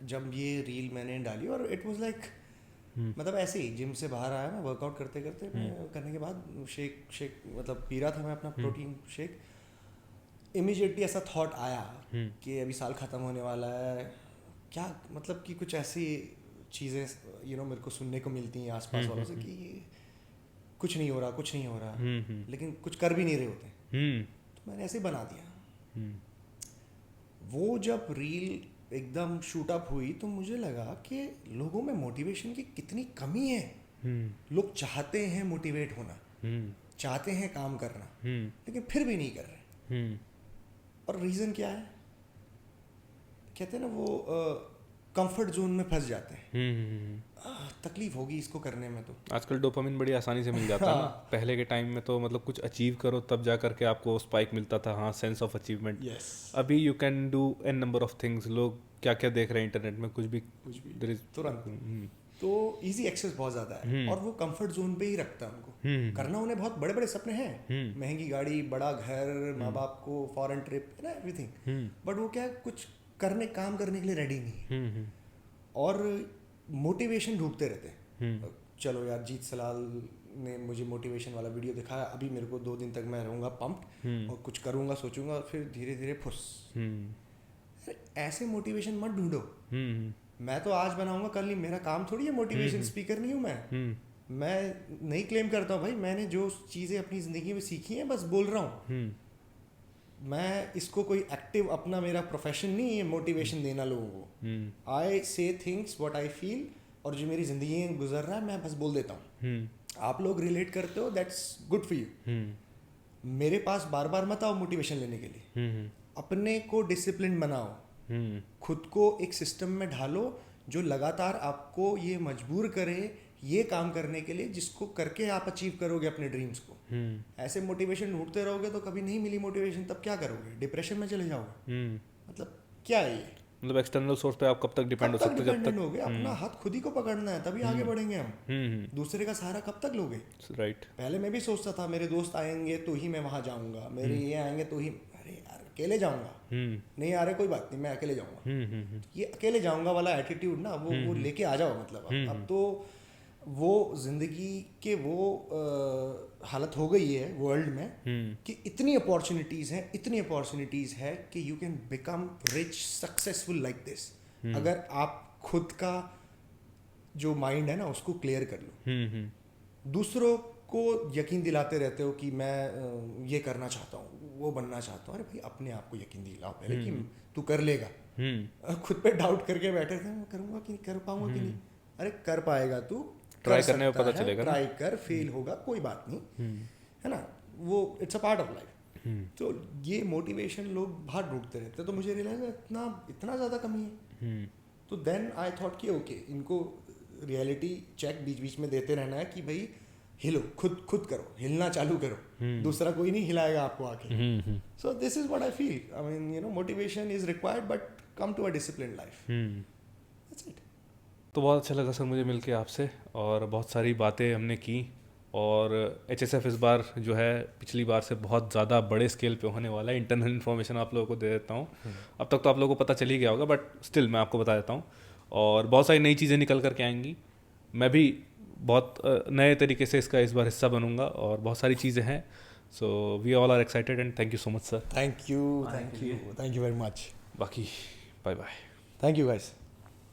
जब ये रील मैंने डाली और इट वाज लाइक, मतलब ऐसे ही जिम से बाहर आया मैं, वर्कआउट करते करते मैं करने के बाद शेक मतलब पी रहा था मैं अपना प्रोटीन शेक। इमीडिएटली ऐसा थॉट आया कि अभी साल ख़त्म होने वाला है, क्या मतलब कि कुछ ऐसी चीज़ें, यू नो, मेरे को सुनने को मिलती हैं आसपास वालों से कि कुछ नहीं हो रहा, कुछ नहीं हो रहा, लेकिन कुछ कर भी नहीं रहे होते। तो मैंने ऐसे ही बना दिया। वो जब रील एकदम शूट अप हुई तो मुझे लगा कि लोगों में मोटिवेशन की कितनी कमी है। लोग चाहते हैं मोटिवेट होना, चाहते हैं काम करना, लेकिन फिर भी नहीं कर रहे। और रीज़न क्या है? कहते हैं ना वो कंफर्ट जोन में फंस जाते हैं। तकलीफ होगी इसको करने में। तो
आजकल डोपामिन बड़ी आसानी से मिल जाता है ना। पहले के टाइम में तो मतलब कुछ अचीव करो तब जा करके आपको स्पाइक मिलता था, हाँ, सेंस ऑफ अचीवमेंट। अभी you can do an number of things. लोग क्या क्या देख रहे हैं इंटरनेट में, कुछ भी
तुरंत। तो इजी एक्सेस बहुत ज़्यादा है, और वो कंफर्ट जोन पे ही रखता है उनको। करना उन्हें बहुत बड़े बड़े सपने हैं, महंगी गाड़ी, बड़ा घर, माँ बाप को फॉरेन ट्रिप, ना, एवरीथिंग, बट वो क्या कुछ काम करने के लिए रेडी नहीं है। और मोटिवेशन ढूंढते रहते हैं। चलो यार, जीत सलाल ने मुझे मोटिवेशन वाला वीडियो दिखाया, अभी मेरे को 2 दिन तक मैं रहूँगा पंप और कुछ करूँगा, सोचूंगा, फिर धीरे धीरे फुस। ऐसे मोटिवेशन मत ढूंढो। मैं तो आज बनाऊंगा कल नहीं, मेरा काम थोड़ी है मोटिवेशन स्पीकर नहीं हूँ मैं नहीं क्लेम करता हूँ भाई, मैंने जो चीज़ें अपनी ज़िंदगी में सीखी हैं बस बोल रहा हूँ। मैं इसको कोई एक्टिव अपना मेरा प्रोफेशन नहीं है मोटिवेशन देना लोगों को। आई से थिंग्स व्हाट आई फील, और जो मेरी ज़िंदगी में गुजर रहा है मैं बस बोल देता हूँ। आप लोग रिलेट करते हो, दैट्स गुड फॉर यू। मेरे पास बार बार मत आओ मोटिवेशन लेने के लिए। अपने को डिसिप्लिन बनाओ, खुद को एक सिस्टम में ढालो जो लगातार आपको ये मजबूर करे ये काम करने के लिए, जिसको करके आप अचीव करोगे अपने ड्रीम्स को। ऐसे मोटिवेशन ढूंढते रहोगे तो कभी नहीं मिली मोटिवेशन, तब क्या करोगे? डिप्रेशन में चले जाओगे। मतलब क्या है ये?
मतलब एक्सटर्नल सोर्स पे आप कब तक डिपेंड हो सकते हो? जब तक
हो गए अपना हाथ खुद ही को पकड़ना है, तभी आगे बढ़ेंगे हम। दूसरे का सहारा कब तक लोगे?
राइट।
पहले मैं भी सोचता था मेरे दोस्त आएंगे तो ही मैं वहां जाऊंगा, मेरे ये आएंगे तो ही, अरे यार अकेले जाऊंगा, नहीं आ रहे कोई बात नहीं, मैं अकेले जाऊंगा। ये अकेले जाऊंगा वाला एटीट्यूड ना, वो लेके आ जाओ। मतलब अब तो वो जिंदगी के वो हालत हो गई है वर्ल्ड में कि इतनी अपॉर्चुनिटीज है कि you can become rich successful like this, अगर आप खुद का जो माइंड है ना उसको क्लियर कर लो। दूसरों को यकीन दिलाते रहते हो कि मैं ये करना चाहता हूँ, वो बनना चाहता हूँ। अरे भाई अपने आप को यकीन दिलाओ पहले कि तू कर लेगा। खुद पे डाउट करके बैठे थे, मैं करूँगा कि नहीं, कर पाऊंगा कि नहीं। अरे कर पाएगा तू,
ट्राई करने में पता चलेगा।
ट्राई कर, फेल होगा कोई बात नहीं, है ना, वो it's a part of life. तो ये मोटिवेशन लोग बाहर ढूंढते रहते हैं, तो मुझे रियलाइज इतना ज़्यादा कमी है। तो देन आई थॉट कि ओके, इनको रियलिटी चेक बीच बीच में देते रहना है कि भाई हिलो, खुद करो, हिलना चालू करो, दूसरा कोई नहीं हिलाएगा आपको आके। So this is what I feel. I mean, you know, motivation is required but come to a disciplined life. That's it.
तो बहुत अच्छा लगा सर मुझे मिलके आपसे, और बहुत सारी बातें हमने की। और HSF इस बार जो है पिछली बार से बहुत ज़्यादा बड़े स्केल पे होने वाला है। इंटरनल इन्फॉर्मेशन आप लोगों को दे देता हूँ, अब तक तो आप लोगों को पता चल ही गया होगा, बट स्टिल मैं आपको बता देता हूँ। और बहुत सारी नई चीज़ें निकल करके आएंगी। मैं भी बहुत नए तरीके से इसका इस बार हिस्सा बनूंगा, और बहुत सारी चीज़ें हैं। So we all are excited and thank you so much sir.
Thank you very much.
बाकी bye bye.
Thank you guys.